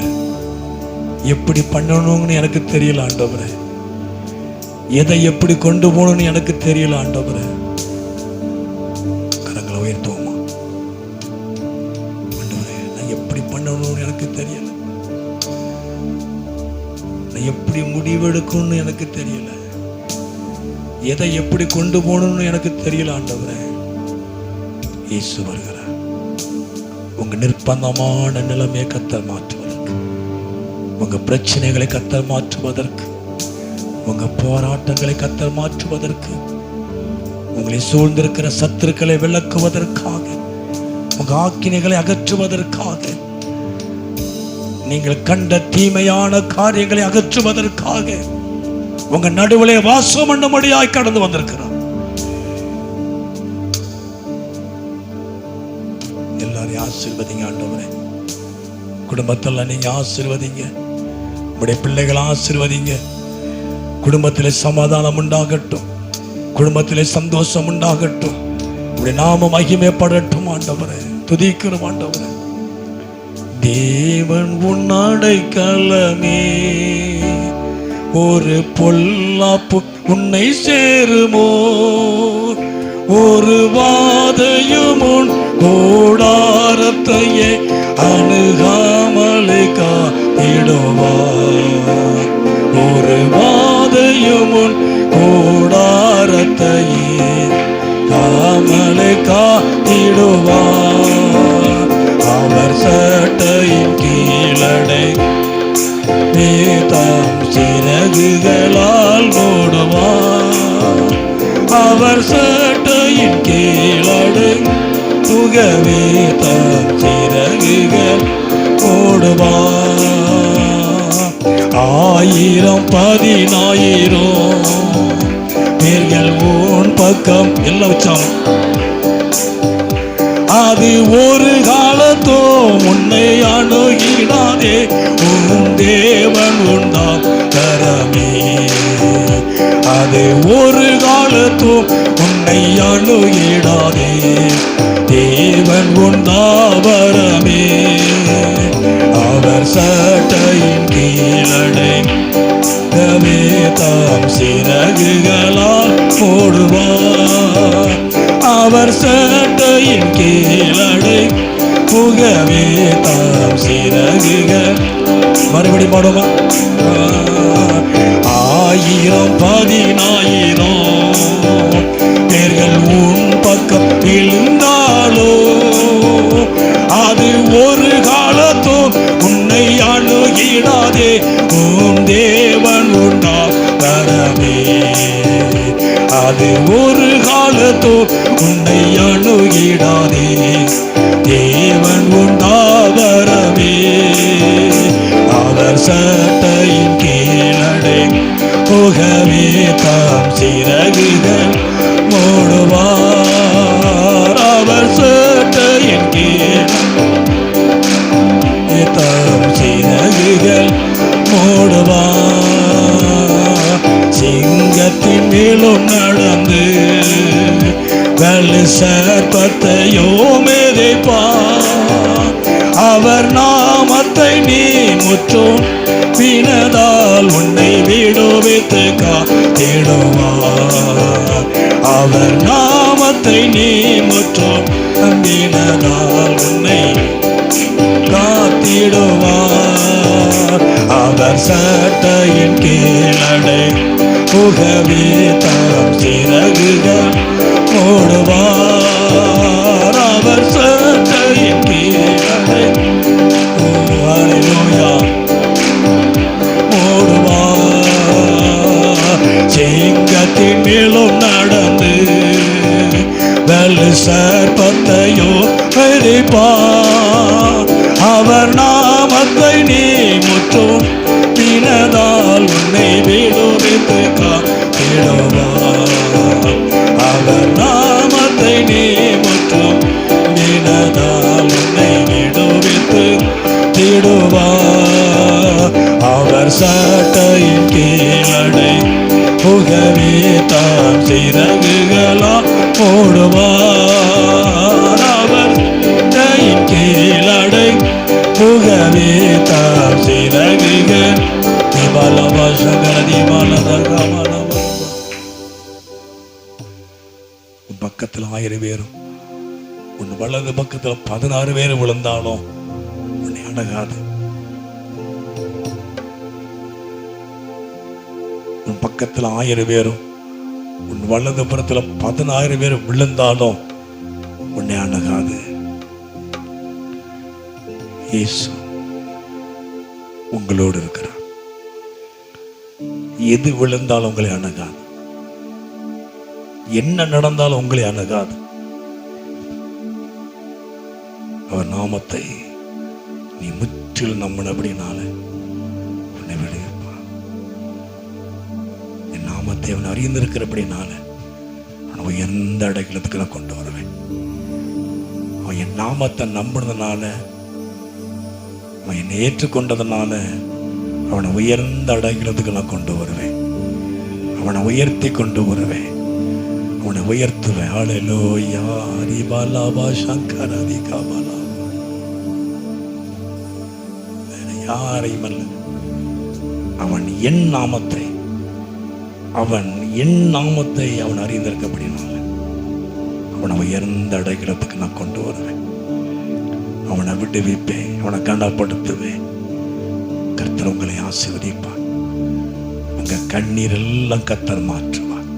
எப்படி பண்ணணும்னு எனக்கு தெரியல ஆண்டவரே, எதை எப்படி கொண்டு போகணும்னு எனக்கு தெரியல ஆண்டவரே. கரங்களை உயர்த்துவோமா? ஆண்டவரே, நான் எப்படி பண்ணணும்னு எனக்கு தெரியல, நான் எப்படி முடிவெடுக்கணும்னு எனக்கு தெரியல, எதை எப்படி கொண்டு போகணும்னு எனக்கு தெரியல ஆண்டவரே. இயேசு வருகிறார். உங்க நிர்பந்தமான நிலைமையை கத்தர் மாற்றுவதற்கு, உங்க பிரச்சனைகளை கத்தர் மாற்றுவதற்கு, உங்க போராட்டங்களை கத்தர் மாற்றுவதற்கு, உங்களை சூழ்ந்திருக்கிற சத்துருக்களை விளக்குவதற்காக, உங்க ஆக்கினைகளை அகற்றுவதற்காக, நீங்கள் கண்ட தீமையான காரியங்களை அகற்றுவதற்காக உங்க நடுவிலே வாசம் பண்ணும்படியாய் கடந்து வந்திருக்கிறார். எல்லாரையும் ஆசீர்வதிங்க ஆண்டவரே. குடும்பத்தில் நீங்க ஆசீர்வதிங்க. உங்களுடைய பிள்ளைகளை ஆசீர்வதிங்க. குடும்பத்திலே சமாதானம் உண்டாகட்டும். குடும்பத்திலே சந்தோஷம் உண்டாகட்டும். உடைய நாம மகிமைப்படட்டும் ஆண்டவரே. துதிக்கிறோம் ஆண்டவரே. தேவன் உன் அடைக்கலமே, ஒரு பொல்லாப்பு உன்னை சேருமோ, ஒரு வாதையும் உன் கூடாரத்தையே அணுகாமலே காத்திடுவார். ஒரு வாதையும் உன் கூடாரத்தையே காமலே காத்திடுவார். அவர் சட்டையின் கீழடை தாம் சிறகுகளால் மூடுவார். அவர் சட்டையின் கீழடை புகவே தாம் சிறகுகள் மூடுவார். 1000 10,000 பேர்கள் உன் பக்கம் எல்லாம் வச்சான். அது ஒரு காலத்தோ உன்னை அணுகிடாதே, உன் தேவன் உண்டாம் கரமே. அது ஒரு காலத்தோ உன்னை அணுகிடாதே, தேவன் உண்டாவரமே. அவர் சட்டையின் கீழடை தாம் சிறகுகளால் மூடுவார். அவர் சட்டையின் கீழடை புகவே தாம் சிறகுகள். மறுபடி பாடுமா? 1000 10,000 பேர்கள் உன் பக்கம் விழுந்தாலோ, அது ஒரு காலத்தோ உன்னை அணுகிடாதே, உன் தேவன் உண்டா வரவே. அது ஒரு காலத்தோ உன்னை அணுகிடாதே, தேவன் உண்டாவரவே. அவர் சட்டையின் கீழடை புகவே தாம் சிறகுகள் மூடுவார். அவர் சட்டையின் கீழே தாம் சிறகுகள் மூடுவார். சிங்கத்தின் மேலும் நடந்து வலு சர்ப்பத்தையோ மிதிப்பார். அவர் நாமத்தை நீ முற்றும் பினதால் உன்னை விடுவித்து காத்திடுவார். அவர் நாமத்தை நீ முற்றும் பினதால் உன்னை காத்திடுவார். அவர் சட்டையின் கீழடை புகவே தாம் சிறகுகள் மூடுவார். அவர் சட்டையின் கீழடை மூடுவார். சிங்கத்தின் மேலும் நடந்து வலு சர்ப்பத்தையோ மிதிப்பார். அவர் நாமத்தை நீ முற்றும் பினதால் உன்னை விடுவித்து காத்திடுவார். அவர் நாமத்தை நீ முற்றும் பினதால் உன்னை விடுவித்து திடுவார். அவர் சட்டையின் கீழடை புகவே தாம் சிறகுகளால் மூடுவார். அவர் சட்டையின் கீழடை புகவே தாம் சிறகுகள். உன் பக்கத்தில் 1000 பேரும் உன் வலது பக்கத்தில் 16 பேர் விழுந்தாலும் உன்னை அணுகாது. உன் பக்கத்தில் 1000 பேரும் உன் வலது புறத்தில் 16 பேர் விழுந்தாலும் உன்னை அணுகாது. இயேசு உங்களோடு இருக்கிறார். எது விழுந்தாலும் உங்களை அணுகாது. என்ன நடந்தாலும் உங்களை அணுகாது. அவர் நாமத்தை நீ முற்றிலும் நம்பினபடினால உன்னை விடுவிப்பார். நாமத்தை அவன் அறிந்திருக்கிறபடினால அவன் உயர்ந்த அடைக்கலத்துக்கு நான் கொண்டு வருவேன். அவன் என் நாமத்தை நம்பினதுனால, அவன் என்னை ஏற்றுக்கொண்டதுனால அவனை உயர்ந்த அடைக்கலத்துக்கு நான் கொண்டு வருவேன். அவனை உயர்த்தி கொண்டு வருவேன், அவனை உயர்த்துவேன். ஹல்லேலூயா. ரிபாலாபா சங்கரதிகாபாலா. வேற யாரையும் அல்ல, அவன் என் நாமத்தை அவன் அறிந்திருக்கப்படினால அவனை உயர்ந்த அடைக்கலத்துக்கு நான் கொண்டு வருவேன். அவனை விடுவிப்பேன், அவனை கனப்படுத்துவேன். கர்த்தர் உங்களை ஆசீர்வதிப்பார். உங்க கண்ணீர் எல்லாம் கர்த்தர் மாற்றுவார்.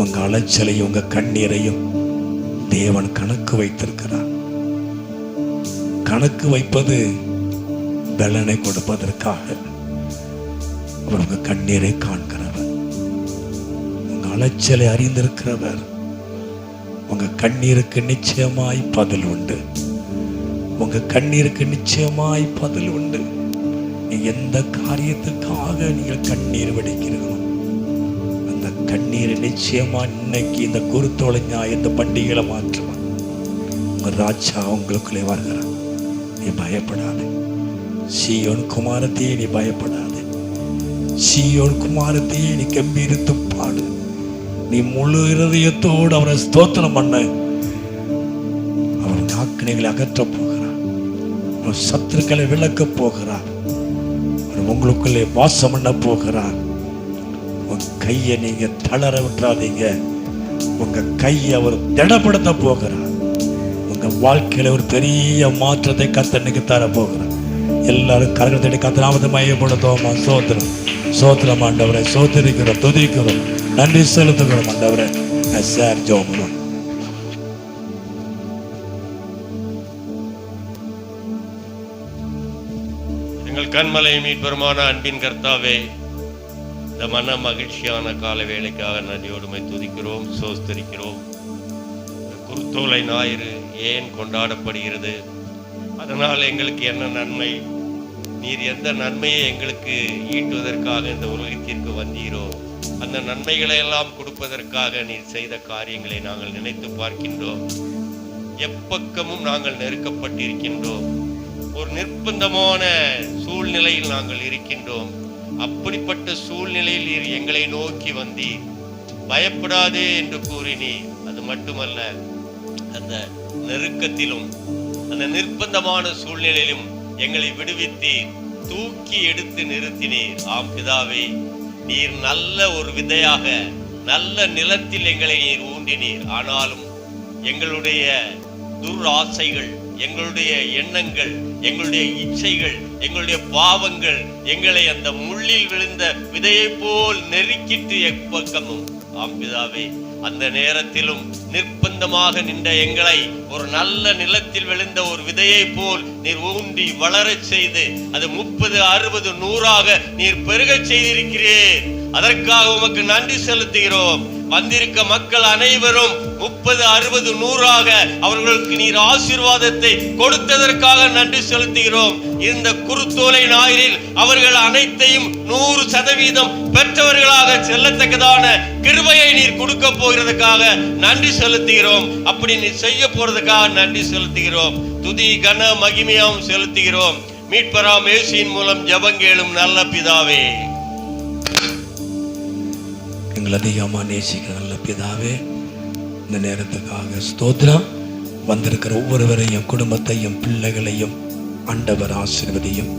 உங்க அலைச்சலையும் உங்க கண்ணீரையும் தேவன் கணக்கு வைத்திருக்கிறார். கணக்கு வைப்பது பலனை கொடுப்பதற்காக. அவர் உங்க கண்ணீரை காண்கிறவர், உங்க அலைச்சலை அறிந்திருக்கிறவர். உங்க கண்ணீருக்கு நிச்சயமாய் பதில் உண்டு. உங்க கண்ணீருக்கு நிச்சயமாய் பதில் உண்டு. நீ எந்த காரியத்துக்காக நீங்கள் கண்ணீர் வடிக்கிறீர்களோ அந்த கண்ணீரை நிச்சயமா இன்னைக்கு இந்த குருத்தோலை இந்த பண்டிகைகளை மாற்றுவான். உங்க ராஜா உங்களுக்குள்ளே வருகிறான். நீ பயப்படாதே. சீயோன் குமாரத்தையே நீ பயப்படாதே. சீயோன் குமாரத்தையே நீ கம்பீரித்து பாடு. நீ முழு இருதயத்தோடு அவரை ஸ்தோத்திரம் பண்ண. அவர் ஆக்கினைகளை அகற்றப் போகிறார். அவர் சத்துருக்களை விளக்கப் போகிறார். அவர் உங்களுக்குள்ளே வாசம் பண்ண போகிறார். உங்க கையை நீங்க தளர விட்டுறாதீங்க. உங்க கையை அவர் திடப்படுத்த போகிறார். உங்க வாழ்க்கையில ஒரு பெரிய மாற்றத்தை கர்த்தனுக்கு தர போகிறார். எல்லாரும் கரங்களை தட்டி கர்த்தர் நாமத்தை மையப்படுத்துவோமா? சோத்திரம் சோத்திரம் ஆண்டவரை சோதரிக்கிறோம், துதிக்கிறோம், நன்றி செலுத்துகிறோம் ஆண்டவரை. சார் ஜோம். எங்கள் கண்மலை மீட்பெருமான அன்பின் கர்த்தாவே, இந்த மன மகிழ்ச்சியான கால வேளைக்காக நன்றியோடுமை துதிக்கிறோம், சோஸ்தரிக்கிறோம். குருத்தோலை ஞாயிறு ஏன் கொண்டாடப்படுகிறது? அதனால் எங்களுக்கு என்ன நன்மை? நீர் எந்த நன்மையை எங்களுக்கு ஈட்டுவதற்காக இந்த உலகத்திற்கு வந்தீரோ அந்த நன்மைகளை எல்லாம் கொடுப்பதற்காக நீர் செய்த காரியங்களை நாங்கள் நினைத்து பார்க்கின்றோம். எப்பக்கமும் நாங்கள் நெருக்கப்பட்டிருக்கின்றோம். ஒரு நிர்பந்தமான சூழ்நிலையில் நாங்கள் இருக்கின்றோம். அப்படிப்பட்ட சூழ்நிலையில் நீர் எங்களை நோக்கி வந்தீர். பயப்படாதே என்று கூறினீர். அது மட்டுமல்ல, அந்த நெருக்கத்திலும் அந்த நிர்பந்தமான சூழ்நிலையிலும் எங்களை விடுவித்தீர், தூக்கி எடுத்து நிறுத்தினீர். ஆம் பிதாவே, நீர் நல்ல ஒரு விதையாக நல்ல நிலத்தில் எங்களை நீர் ஊன்றினீர். ஆனாலும் எங்களுடைய துராசைகள், எங்களுடைய எண்ணங்கள், எங்களுடைய இச்சைகள், எங்களுடைய பாவங்கள் எங்களை அந்த முள்ளில் விழுந்த விதையை போல் நெருக்கிட்டு எப்பக்கமும். ஆம் பிதாவே, அந்த நேரத்திலும் நிர்பந்தமாக நின்ற எங்களை ஒரு நல்ல நிலத்தில் விழுந்த ஒரு விதையை போல் நீர் ஊன்றி வளரச் செய்து அது 30, 60, 100 நீர் பெருகச் செய்திருக்கிறீர். அதற்காக உமக்கு நன்றி செலுத்துகிறோம். வந்திருக்க மக்கள் அனைவரும் 30, 60, 100 அவர்களுக்கு நீர் ஆசீர்வாதத்தை கொடுத்ததற்காக நன்றி செலுத்துகிறோம். இந்த குருத்தோலை ஞாயிறில் அவர்கள் அனைத்தையும் 100% பெற்றவர்களாக செல்லத்தக்கதான கிருபையை நீர் கொடுக்க போகிறதுக்காக நன்றி செலுத்துகிறோம். அப்படி நீர் செய்ய போறதுக்காக நன்றி செலுத்துகிறோம். துதி கன மகிமையாம் செலுத்துகிறோம். மீட்பராம் இயேசுவின் மூலம் ஜெபங்கேளும் நல்ல பிதாவே. எங்கள் அதிகமா நேசிக்கிற நல்ல பிதாவே, இந்த நேரத்துக்காக ஸ்தோத்திரம். வந்திருக்கிற ஒவ்வொருவரையும், குடும்பத்தையும், பிள்ளைகளையும் ஆண்டவர் ஆசீர்வதியும்.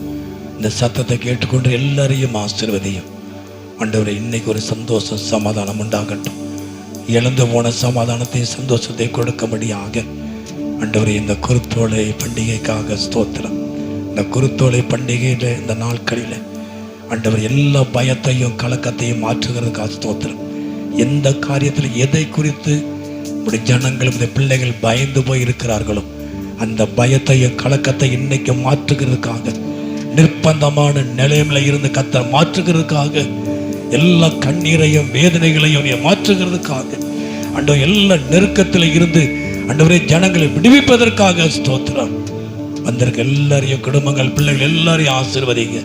இந்த சத்தத்தை கேட்டுக்கொண்டு எல்லாரையும் ஆசீர்வதியும். ஆண்டவரை, இன்னைக்கு ஒரு சந்தோஷம் சமாதானம் உண்டாகட்டும். இழந்து போன சமாதானத்தை சந்தோஷத்தை கொடுக்கும்படியாக ஆண்டவரை, இந்த குருத்தோலை பண்டிகைக்காக ஸ்தோத்திரம். இந்த குருத்தோலை பண்டிகையில இந்த நாட்களில் ஆண்டவர் எல்லா பயத்தையும் கலக்கத்தையும் மாற்றுகிறதுக்காக ஸ்தோத்திரம். எந்த காரியத்தில் எதை குறித்து உடைய ஜனங்கள், உடைய பிள்ளைகள் பயந்து போய் இருக்கிறார்களோ அந்த பயத்தையும் கலக்கத்தை இன்னைக்கு மாற்றுகிறதுக்காக, நிர்பந்தமான நிலைமையில இருந்து கர்த்தர் மாற்றுகிறதுக்காக, எல்லா கண்ணீரையும் வேதனைகளையும் மாற்றுகிறதுக்காக, ஆண்டவர் எல்லா நெருக்கத்தில் இருந்து ஆண்டவரே ஜனங்களை விடுவிப்பதற்காக ஸ்தோத்திரம். வந்திருக்க எல்லாரையும், குடும்பங்கள், பிள்ளைகள் எல்லாரையும் ஆசீர்வதிங்க.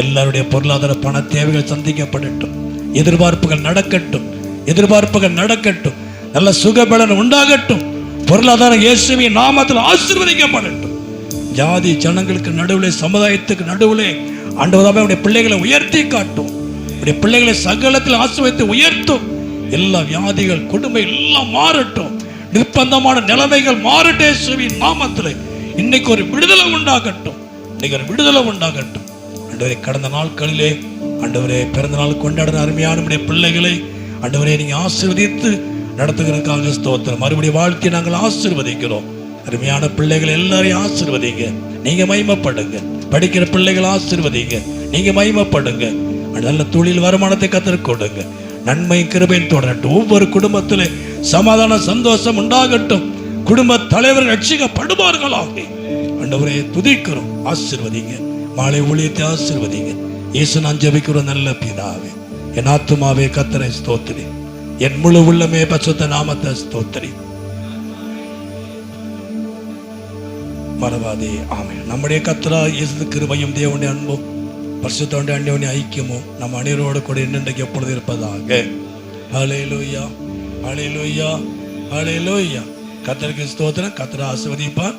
எல்லாருடைய பொருளாதார பண தேவைகள் சந்திக்கப்படட்டும். எதிர்பார்ப்புகள் நடக்கட்டும், எதிர்பார்ப்புகள் நடக்கட்டும். நல்ல சுகபலன் உண்டாகட்டும். பொருளாதாரம் இயேசுவின் நாமத்தில் ஆசீர்வதிக்கப்படட்டும். ஜாதி ஜனங்களுக்கு நடுவிலே, சமுதாயத்துக்கு நடுவிலே ஆண்டவராவே உடைய பிள்ளைகளை உயர்த்தி காட்டும். உடைய பிள்ளைகளை சகலத்தில் ஆசீர்வதித்து உயர்த்தும். எல்லா வியாதிகள், கொடுமை எல்லாம் மாறட்டும். நிர்பந்தமான நிலைமைகள் மாறட்டும் இயேசுவின் நாமத்தில். இன்னைக்கு ஒரு விடுதலை உண்டாகட்டும், இன்னைக்கு ஒரு விடுதலை உண்டாகட்டும். ஆண்டவரே, கடந்த நாட்களிலே ஆண்டவரே பிறந்த நாள் கொண்டாடுற அருமையான உடைய பிள்ளைகளை ஆண்டவரே நீங்க ஆசீர்வதித்து நடத்துகிறதுக்காக ஸ்தோத்திரம். மறுபடியும் வாழ்க்கை நாங்கள் ஆசீர்வதிக்கிறோம். அருமையான பிள்ளைகள் எல்லாரையும் ஆசீர்வதிங்க, நீங்க மகிமைப்படுங்க. படிக்கிற பிள்ளைகள் ஆசீர்வதிங்க, நீங்க மகிமைப்படுங்க. நல்ல தொழில் வருமானத்தை கத்தருக்கு கொடுங்க. நன்மை கிருபையின் தொடரட்டும். ஒவ்வொரு குடும்பத்திலே சமாதான சந்தோஷம் உண்டாகட்டும். குடும்ப தலைவர்கள் ரட்சிக்கப்படுவார்களாக ஆண்டவரே துதிக்கிறோம். ஆசீர்வதிங்க. மாலை ஊழியத்தை ஆசீர்வதிங்க. இயேசு நான் ஜெபிக்கிறோம் நல்ல பிதாவே. என் ஆத்துமாவே கர்த்தரை ஸ்தோத்திரி, என் முழு உள்ளமே பரிசுத்த நாமத்தை ஸ்தோத்திரி. மறவாதே. ஆமென். நம்முடைய கர்த்தராகிய இயேசு கிருபையும் தேவனுடைய அன்பும் பரிசுத்தமுடைய அன்யோன்ய ஐக்கியமும் நம்ம அனைவரோடு கூட இன்றைக்கு எப்பொழுது இருப்பதாக. ஹல்லேலூயா, ஹல்லேலூயா, ஹல்லேலூயா. கர்த்தருக்கு ஸ்தோத்திரம். கர்த்தர் ஆசீர்வதிப்பார்.